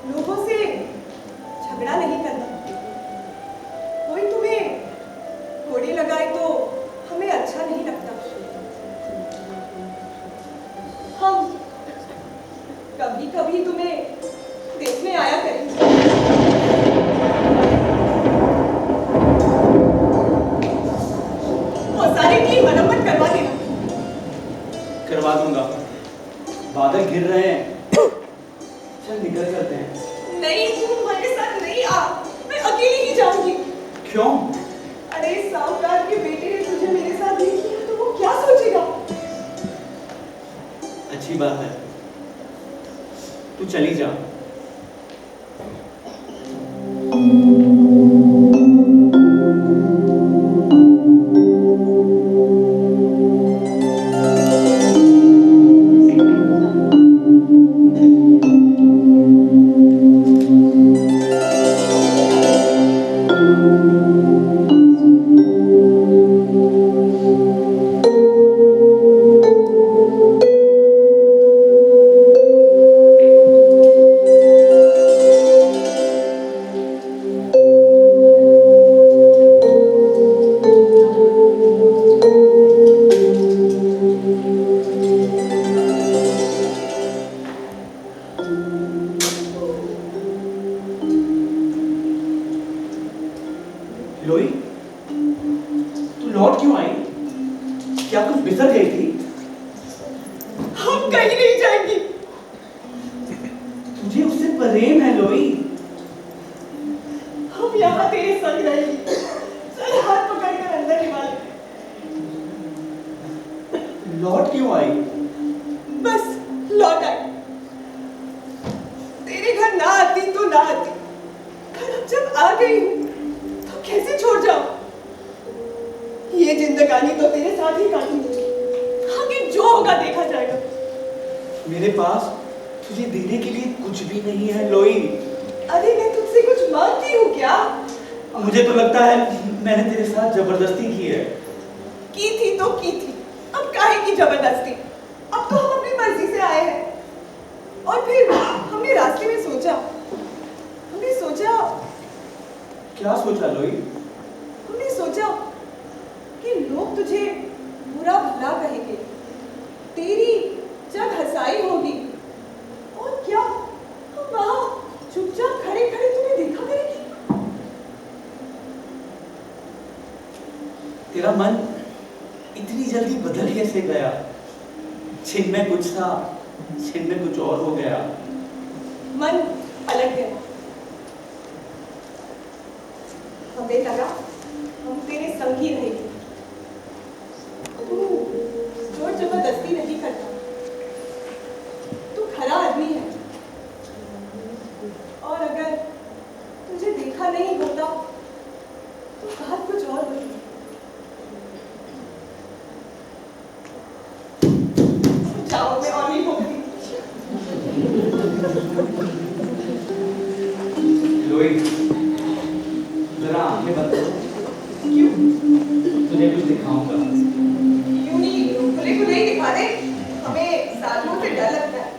लोगों से झगड़ा नहीं करना। कोई तुम्हें घोड़े लगाए तो हमें अच्छा नहीं लगता। हम कभी कभी तुम्हें देखने आया करेंगे। ओसारे की मरम्मत करवा देना। करवा दूंगा। बादल घिर रहे हैं, चल निकल चलते हैं। नहीं, तुम हमारे साथ नहीं आ, मैं अकेली ही जाऊंगी। क्यों? अरे साहूकार के बेटे ने तुझे मेरे साथ देख लिया तो वो क्या सोचेगा? अच्छी बात है, तू चली जा। लोई, तू लौट क्यों आई? क्या कुछ बिसर गई थी? हम कहीं नहीं जाएंगे। तुझे उससे प्रेम है लोई। हम यहाँ तेरे संग रहेंगे। चल हाथ पकड़कर अंदर निकाल। लौट क्यों आई? बस लौट आई। तेरे घर ना आती तो ना आती, घर अब जब आ गई हूँ तो कैसे छोड़ जाऊं? ये जिंदगानी तो तेरे साथ ही काटूंगी। आगे जो होगा देखा जाएगा। मेरे पास तुझे देने के लिए कुछ भी नहीं है लोई। अरे मैं तुझसे कुछ मांगती हूँ क्या? मुझे तो लगता है मैंने तेरे साथ जबरदस्ती की है। की थी तो की थी, अब काहे की जबरदस्ती? अब तो हम अपनी मर्जी से आए हैं। और फिर हमने रास्ते में सोचा, क्या सोचा लोई? हमने सोचा कि लोग तुझे बुरा भला कहेंगे, तेरी जब हंसाई होगी, और क्या हम वहां चुपचाप खड़े खड़े तुम्हें देखा करेंगे। तेरा मन इतनी जल्दी बदल कैसे गया? छिन में कुछ था, छिन में कुछ और हो गया। मन पलट गया। हमें लगा हम तेरे संग ही रहेंगे। तू जोर जबरदस्ती नहीं करता, तू खरा आदमी है। और अगर तुझे देखा नहीं होता तो बात कुछ और होती। जाओ, मैं और नहीं बोलती। लोई, जरा आंखें बंद करो। क्यों? तुझे कुछ दिखाऊंगा। यूं नहीं, खुले खुले ही दिखा दे, हमें सालों से डर लगता है।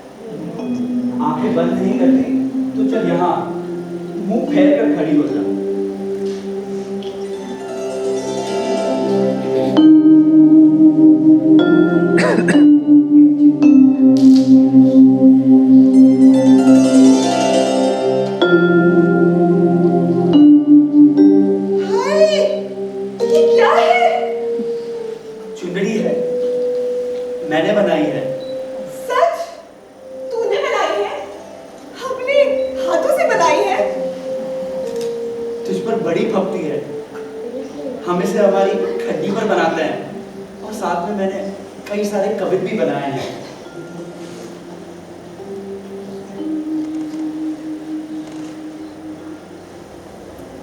आंखें बंद नहीं करती तो चल यहाँ मुंह फेर कर खड़ी हो जा। चुंदड़ी है, मैंने बनाई है। सच? तूने बनाई है? अपने हाथों से बनाई है? तुझ पर बड़ी भक्ति है, हम इसे हमारी खड्डी पर बनाते हैं और साथ में मैंने कई सारे कवित भी बनाए हैं।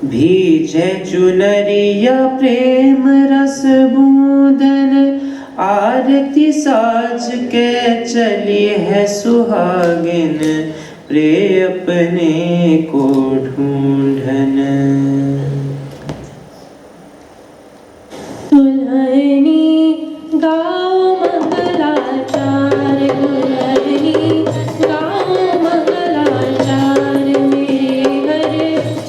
भीजे चुनरिया प्रेम रस बूंदन, आरती साज के चली है सुहागिन, प्रे अपने को ढूंढन। दुल्हनी गाओ मंगलाचार, दुल्हनी गाओ मंगलाचार, मेरे घर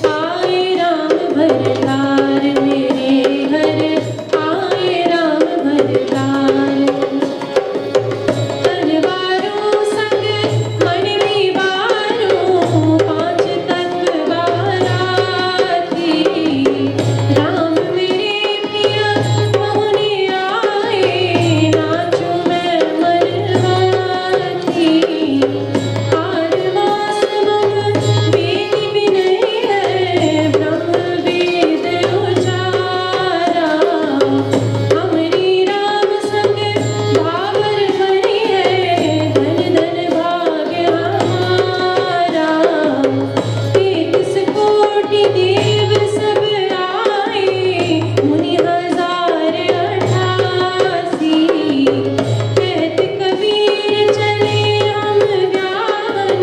आए राम भरतार, मेरे घर आए राम भरतार। तलवारों संग मणि बारों, पांच तलवारा थी, राम मेरे पिया मोहने आए, नाचूं मैं मरवा थी। आरवास मम वेद विनय है, ब्रह्म वेद उचारा, हमरी राम संग भावर बनी है, धन धन भाग्य हमारा। तेतीस कोटि देव सब आए, मुनि हजार 88, कहत कबीर चले हम ज्ञान,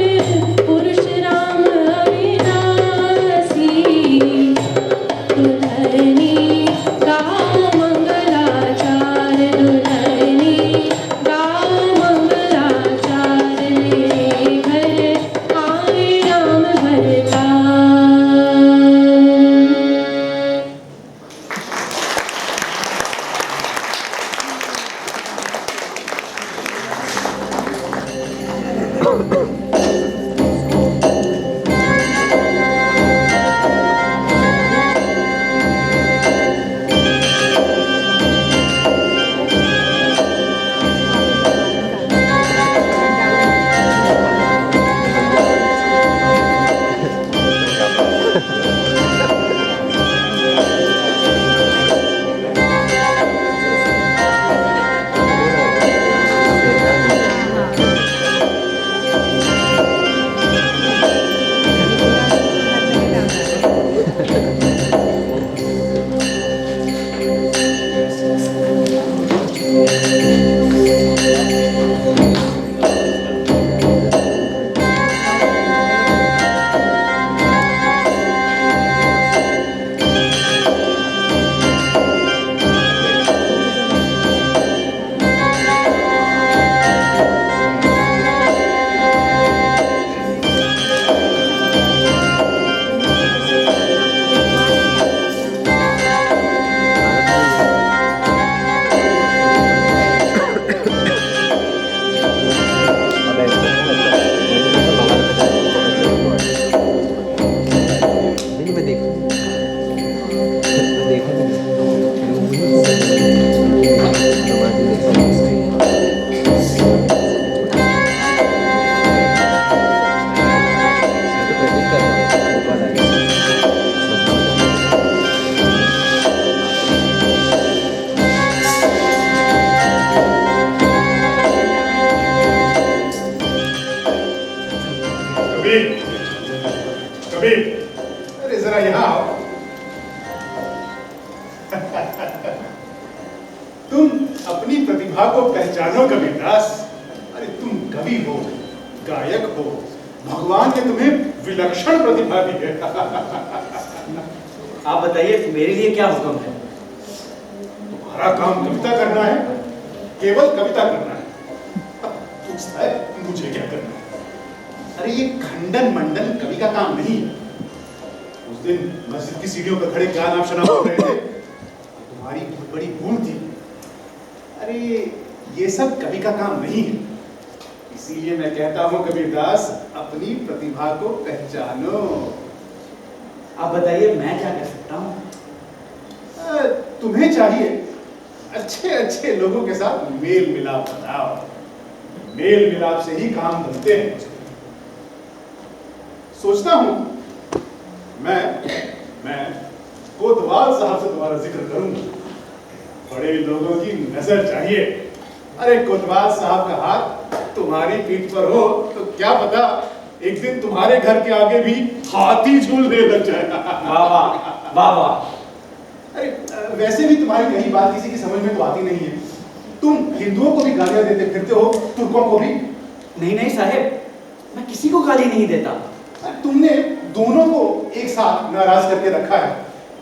पुरुष राम अविनाशी। दुल्हनी गाओ मंगलाचार, दुल्हनी गाओ मंगलाचार, मेरे घर आए राम भरतार। कबीर, कबीर, अरे जरा यहाँ आओ। तुम अपनी प्रतिभा को पहचानो कबीरदास। अरे तुम कवि हो, गायक हो, भगवान ने तुम्हें विलक्षण प्रतिभा दी है। आप बताइए मेरे लिए क्या हुक्म है? तुम्हारा काम कविता करना है, केवल कविता करना है। पूछता है मुझे क्या करना है? अरे ये खंडन मंडन कवि का काम नहीं है। उस दिन मस्जिद की सीढ़ियों पर खड़े क्या नाम शनाम हो रहे थे, तुम्हारी बहुत बड़ी भूल थी। अरे ये सब कवि का काम नहीं है। इसीलिए मैं कहता हूँ कबीरदास, अपनी प्रतिभा को पहचानो। आप बताइए मैं क्या कर सकता हूँ? तुम्हें चाहिए अच्छे अच्छे लोगों के साथ मेल मिलाप बनाओ। मेल मिलाप से ही काम बनते हैं। सोचता हूं मैं कोतवाल साहब से तुम्हारा जिक्र करूंगा। बड़े लोगों की नजर चाहिए। अरे कोतवाल साहब का हाथ तुम्हारी पीठ पर हो तो क्या पता एक दिन तुम्हारे घर के आगे भी हाथी झूलने लग जाएगा। वाह वाह वाह वाह। अरे वैसे भी तुम्हारी कही बात किसी की समझ में तो आती नहीं है। तुम हिंदुओं को भी गालियां देते फिरते हो, तुर्कों को भी। नहीं साहेब, मैं किसी को गाली नहीं देता। तुमने दोनों को एक साथ नाराज करके रखा है।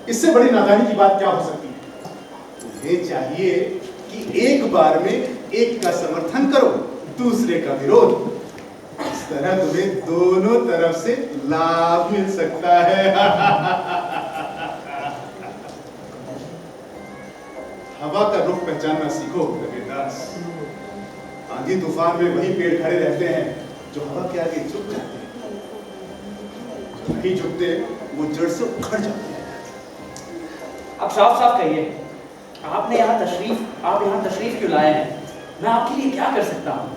इससे बड़ी नादानी की बात क्या हो सकती है? तुम्हें चाहिए कि एक बार में एक का समर्थन करो, दूसरे का विरोध। इस तरह तुम्हें दोनों तरफ से लाभ मिल सकता है। हवा का रुख पहचानना सीखो कबीरदास। आंधी तूफान में वही पेड़ खड़े रहते हैं जो हवा के आगे झुक जाते हैं। नहीं झुकते वो जड़ से उखड़ जाते हैं। आप साफ साफ कहिए, आप यहाँ तशरीफ क्यों लाए हैं? मैं आपके लिए क्या कर सकता हूँ?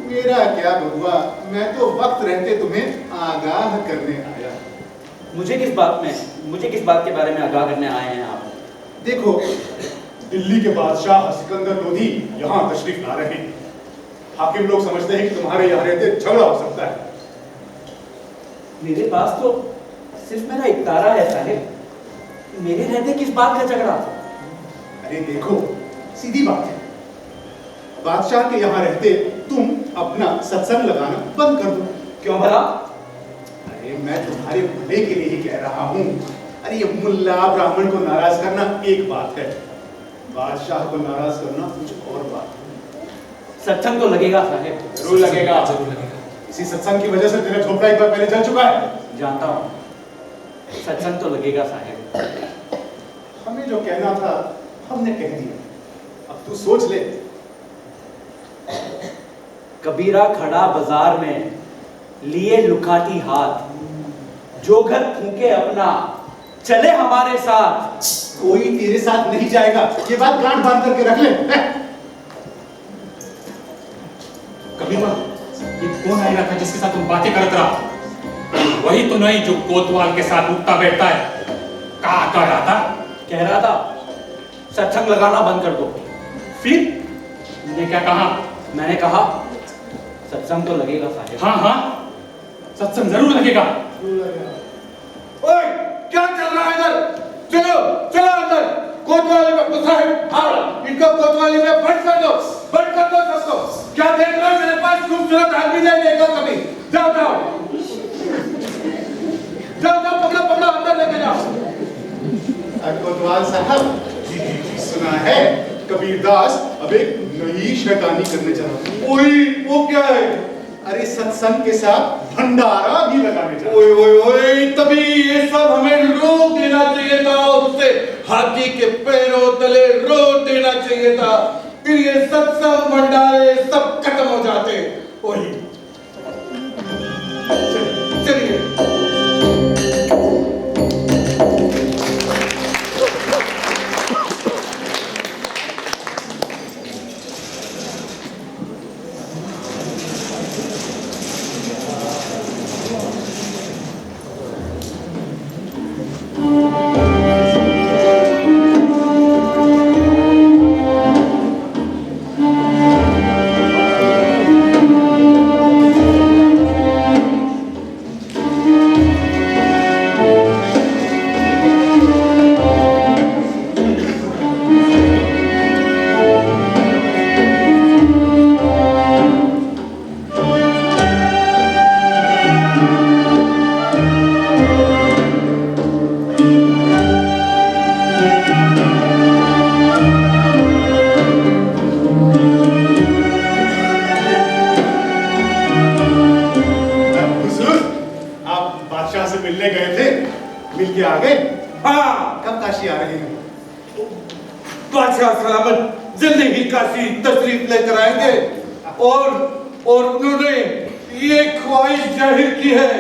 मेरा क्या बबुआ, मैं तो वक्त रहते तुम्हें आगाह करने आया। मुझे किस बात के बारे में आगाह करने आए हैं आप? देखो, दिल्ली के बादशाह सिकंदर लोधी यहाँ तशरीफ ला रहे हैं। हाकिम लोग समझते हैं कि तुम्हारे यहाँ रहते झगड़ा हो सकता है। मेरे पास तो सिर्फ मेरा इकतारा है साहिब। मेरे रहते किस बात का झगड़ा? अरे देखो, सीधी बात है। बादशाह के यहाँ रहते तुम अपना सत्संग लगाना बंद कर दो। क्यों भला? अरे मैं तुम्हारे भले के लिए ही कह रहा हूँ। अरे ये मुल्ला ब्राह्मण को नाराज करना एक बात है, बादशाह को नाराज करना कुछ और बात है। सत्संग तो लगेगा साहिब। जरूर लगेगा। इसी सत्संग की वजह से तेरा झोपड़ा एक बार पहले जल चुका है। जानता हूँ, सत्संग तो लगेगा साहिब। हमें जो कहना था हमने कह दिया, अब तू सोच ले। कबीरा खड़ा बाजार में लिए लुकाती हाथ, जो घर फूके अपना चले हमारे साथ। कोई तेरे साथ नहीं जाएगा, ये बात गांठ बांध करके रख ले। कबीरा, ये कौन आएगा था जिसके साथ तुम बातें करते रहा? वही तो नहीं जो कोतवाल के साथ उठता बैठता है। कहा कह रहा था? कह रहा था सत्संग लगाना बंद कर दो। फिर मैंने क्या कहा? मैंने कहा सत्संग तो लगेगा साहिब। हाँ, सत्संग जरूर लगेगा। ओए, क्या चल रहा है इधर? चलो अंदर। कोतवाली में गुस्सा है, आओ इनको कोतवाली में बंद कर दो सबको। क्या देख रहे हो? मेरे पास खूबसूरत आदमी नहीं देखा कभी। जाओ पकड़ो अंदर लेके जाओ। कोतवाल साहब, सुना है कबीरदास अब एक नई शैतानी करने जा रहा है। ओए, वो क्या है? अरे सत्संग के साथ भंडारा भी लगाने जा रहा है। ओए, तभी ये सब हमें रोक देना चाहिए था, उससे हाथी के पैरों तले रोक देना चाहिए था। फिर ये सत्संग भंडारे सब खत्म हो जाते। वही चलिए। तशरीफ लेकर आएंगे और उन्होंने ये ख्वाहिश जाहिर की है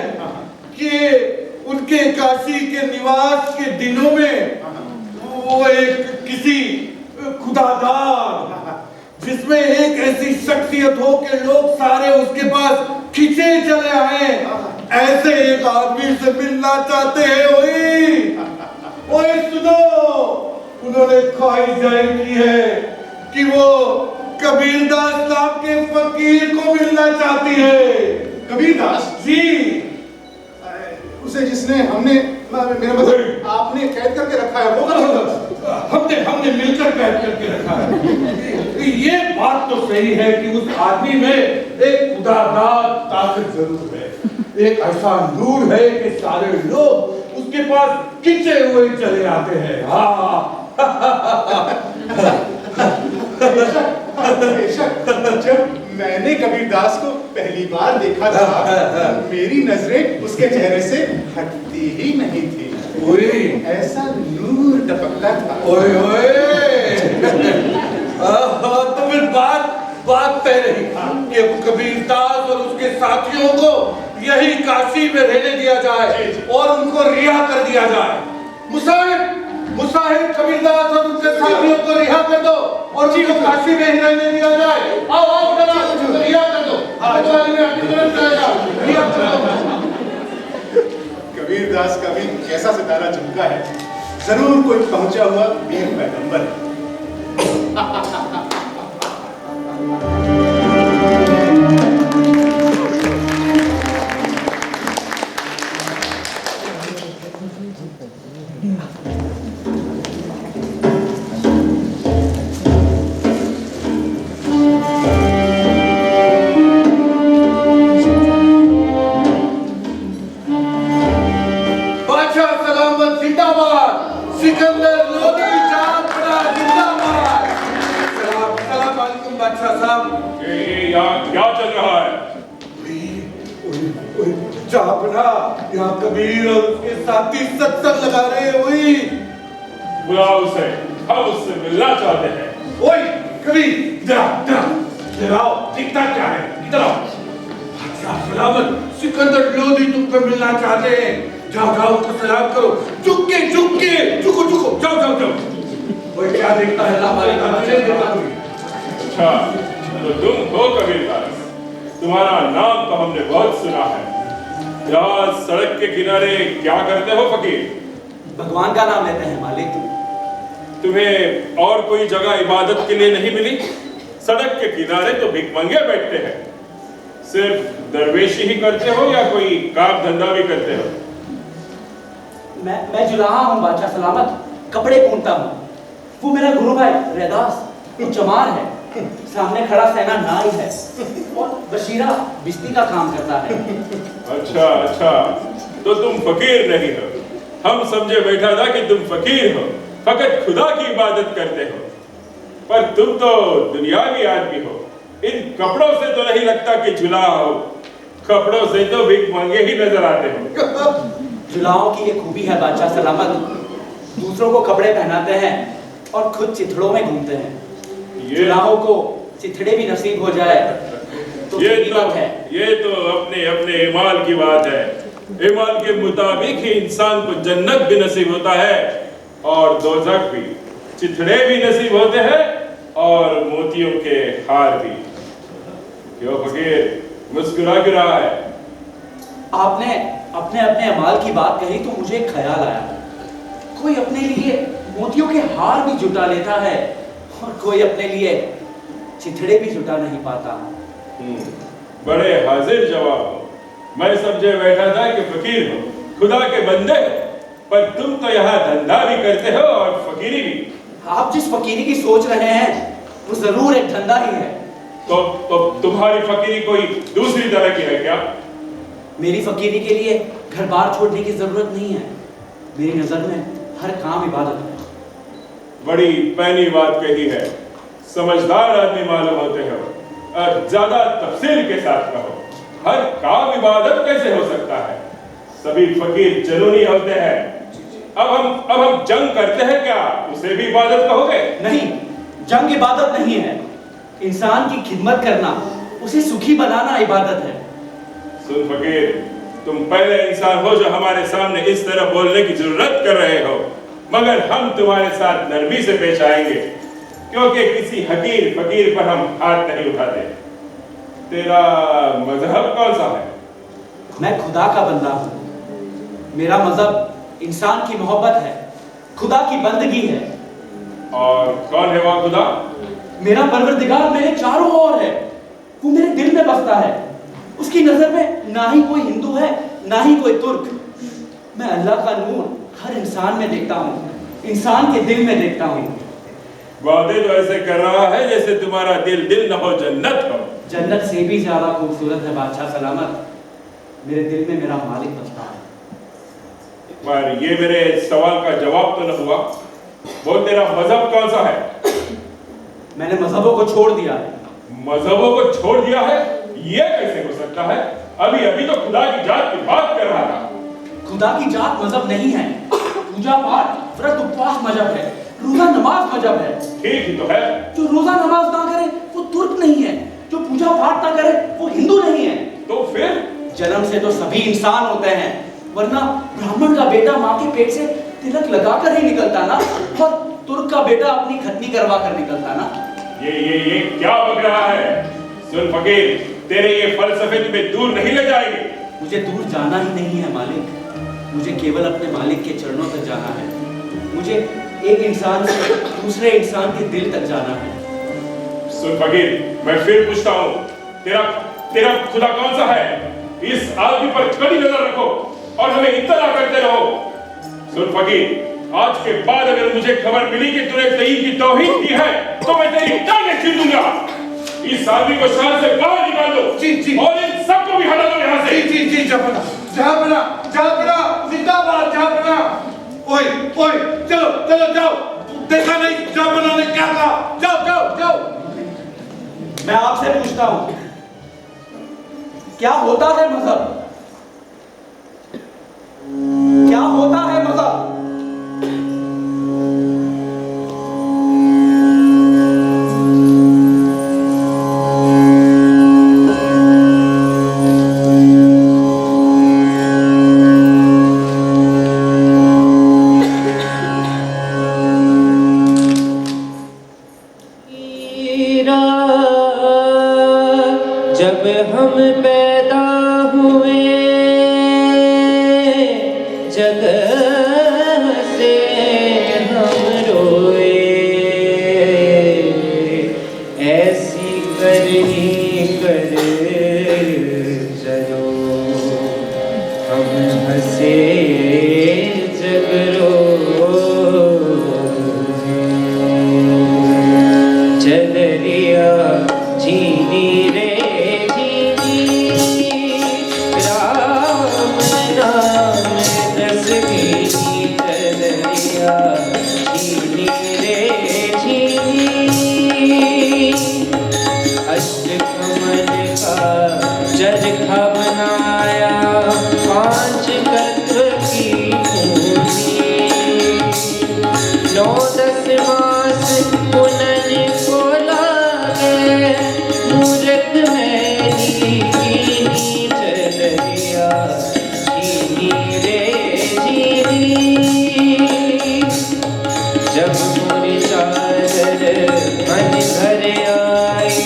कि उनके काशी के निवास के दिनों में वो एक किसी खुदादार, जिसमें एक ऐसी शख्सियत हो कि लोग सारे उसके पास खींचे चले आए, ऐसे एक आदमी से मिलना चाहते हैं। ओए सुनो, उन्होंने ख्वाहिश जाहिर की है कि वो कबीरदास नाम के फकीर को मिलना चाहती है। कबीरदास जी, उसे जिसने मेरा मतलब आपने कैद करके रखा है, वो हमने मिलकर कैद करके रखा है। ये बात तो सही है कि उस आदमी में एक खुदादार ताकत जरूर है, एक ऐसा नूर है कि सारे लोग उसके पास खींचे हुए चले आते हैं। बेशक, जब मैंने कबीरदास को पहली बार देखा था, मेरी नजरें उसके चेहरे से हटती ही नहीं थी। ऐसा नूर टपकता था। तो फिर बात तय रही कि कबीरदास और उसके साथियों को यही काशी में रहने दिया जाए और उनको रिहा कर दिया जाए। मुसाहिब कबीरदास और उनके साथियों को रिहा कर दो और उनको काशी में ही रहने दिया जाए। आओ जनाब, रिहा कर दो। कबीरदास का भी कैसा सितारा चमका है, जरूर कोई पहुंचा हुआ वीर पैगंबर है। यहाँ कबीर और उसके साथी सत्संग लगा रहे हुई। बुलाओ उसे, हम उससे मिलना चाहते हैं। ओए कबीर, इधर आओ, दिखता क्या है, इधर आओ। बादशाह सलामत, सिकंदर लोधी तुमसे मिलना चाहते हैं। जाओ उसको सलाम करो। झुको, जाओ। ओए क्या देखता है हमारे अच्छा, तो तुम हो कबीरदास, तुम्हारा नाम तो हमने बहुत सुना है। यहाँ सड़क के किनारे क्या करते हो फकीर? भगवान का नाम लेते हैं मालिक। तुम्हें और कोई जगह इबादत के लिए नहीं मिली? सड़क के किनारे तो भिखमंगे बैठते हैं। सिर्फ दरवेशी ही करते हो या कोई काम धंधा भी करते हो? मैं जुलाहा हूँ बादशाह सलामत, कपड़े बुनता हूँ। वो मेरा गुरु भाई रैदास चमार है, सामने खड़ा सेना नाई है और बशीरा बिस्ती का काम करता है। अच्छा, तो तुम फकीर नहीं हो। हम समझे बैठा था कि तुम फकीर हो, फकत खुदा की इबादत करते हो। पर तुम तो दुनियावी आदमी हो। इन कपड़ों से तो नहीं लगता कि जुलाहा हो, कपड़ों से तो भिखमंगे ही नजर आते हो। जुलाहों की ये खूबी है बादशाह सलामत, दूसरों को कपड़े पहनाते हैं और खुद चिथड़ों में घूमते हैं। जुलाहों को चिथड़े भी नसीब हो जाए तो ये तो अपने अपने ईमान की बात है। ईमान के मुताबिक ही इंसान को जन्नत भी नसीब होता है और दोज़ख भी। चिथड़े भी नसीब होते हैं और मोतियों के हार भी। क्यों फकीर मुस्कुरा क्यों रहा है? आपने अपने अपने अमाल की बात कही तो मुझे एक ख्याल आया। कोई अपने लिए मोतियों के हार भी जुटा लेता है और कोई अपने लिए चिथड़े भी जुटा नहीं पाता। बड़े हाजिर जवाब हो। मैं समझे बैठा था कि फकीर हो, खुदा के बंदे हो, पर तुम तो यहाँ धंधा भी करते हो और फकीरी भी। आप जिस फकीरी की सोच रहे हैं वो जरूर एक धंधा ही है। तो तुम्हारी फकीरी कोई दूसरी तरह की है क्या? मेरी फकीरी के लिए घर बार छोड़ने की जरूरत नहीं है। मेरी नजर में हर काम इबादत है। बड़ी पैनी बात कही है। समझदार आदमी मालूम होते हो। ज्यादा तफसील के साथ कहो। हर काम इबादत कैसे हो सकता है? सभी फकीर जुनूनी होते हैं। अब हम जंग करते हैं क्या? उसे भी इबादत कहोगे? नहीं, जंग इबादत नहीं है। इंसान की खिदमत करना, उसे सुखी बनाना इबादत है। सुन फकीर, तुम पहले इंसान हो जो हमारे सामने इस तरह बोलने की जरूरत कर रहे हो, मगर हम तुम्हारे साथ नरमी से पेश आएंगे। क्योंकि किसी हकीर फकीर पर हम हाथ नहीं उठाते। तेरा मजहब कौन सा है? मैं खुदा का बंदा हूँ। मेरा मजहब इंसान की मोहब्बत है, खुदा की बंदगी है। और कौन है वह खुदा? मेरा परवरदिगार मेरे चारों ओर है, वो मेरे दिल में बसता है। उसकी नजर में ना ही कोई हिंदू है ना ही कोई तुर्क। मैं अल्लाह का नूर हर इंसान में देखता हूँ, इंसान के दिल में देखता हूँ। वादे तो ऐसे कर रहा है जैसे तुम्हारा दिल दिल न हो जन्नत हो। जन्नत से भी ज्यादा खूबसूरत है बादशाह सलामत, मेरे दिल में मेरा मालिक बसता है। पर ये मेरे सवाल का जवाब तो न हुआ। बोल, तेरा मजहब कौन सा है? मैंने मजहबों को छोड़ दिया है। मजहबों को छोड़ दिया है? ये कैसे हो सकता है? अभी अभी तो खुदा की जात की बात कर रहा था। खुदा की जात मजहब नहीं है, पूजा पाठ व्रत उपवास मजहब है, रोजा नमाज मजहब है। ठीक ही तो है। जो रोजा नमाज ना करे वो तुर्क नहीं है, जो पूजा पाठ ना करे वो हिंदू नहीं है। तो फिर जन्म से तो सभी इंसान होते हैं, वरना ब्राह्मण का बेटा माँ के पेट से तिलक लगाकर ही निकलता ना, और तुर्क का बेटा अपनी खतनी करवा कर निकलता ना। ये क्या बक रहा है? सुन फकीर, तेरे ये फलसफे तुम्हें दूर नहीं ले जाएंगे। मुझे दूर जाना ही नहीं है मालिक, मुझे केवल अपने मालिक के चरणों तक जाना है। मुझे एक इंसान से दूसरे इंसान के दिल तक जाना है। सुन फकीर, मैं फिर पूछता हूँ, तेरा खुदा कौन सा है? इस आदमी पर कड़ी नजर रखो और हमें इत्तला करते रहो। सुन फकीर, आज के बाद अगर मुझे खबर मिली कि तूने दीन की तौहीन की है तो मैं तेरी टांगें छीन दूंगा। इस आदमी को शहर से बाहर निकाल दो। जी। और इन सबको भी हटा दो यहाँ से। जी जहापना, जिंदाबाद जहापना। ओए चलो जाओ। देखा नहीं जहापना ने क्या कहा? जाओ। मैं आपसे पूछता हूँ, क्या होता है मजहब? क्या होता है मजहब? जब हम पैदा हुए जगह से हम रोए, ऐसी करनी कर चलो हम हंसे जग चल रिया जीनी रे चरखा बनाया 5 तत्व की भूमि, 9-10 मास पुनन को लागे, मूर्ख मैली कीनी चल रिया जीनी रे जीनी। जब मोरी चादर मन भर आई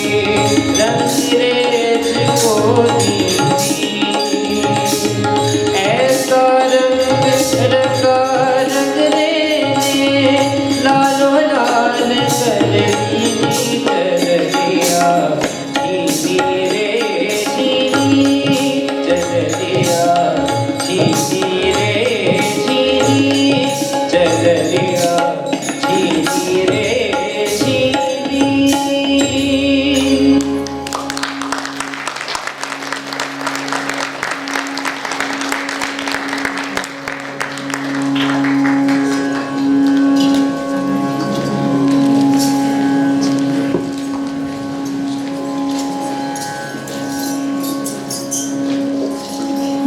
रंगरेज को दीदी, ऐसा रंग रंगा रंगने लालो लाल कर दीदी चल रिया जीनी रे जीनी चल रिया जीनी रे जीनी चल रिया जीनी रे जीनी।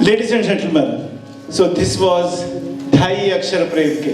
Ladies and gentlemen, so this was Dhai Akshar Prem Ke.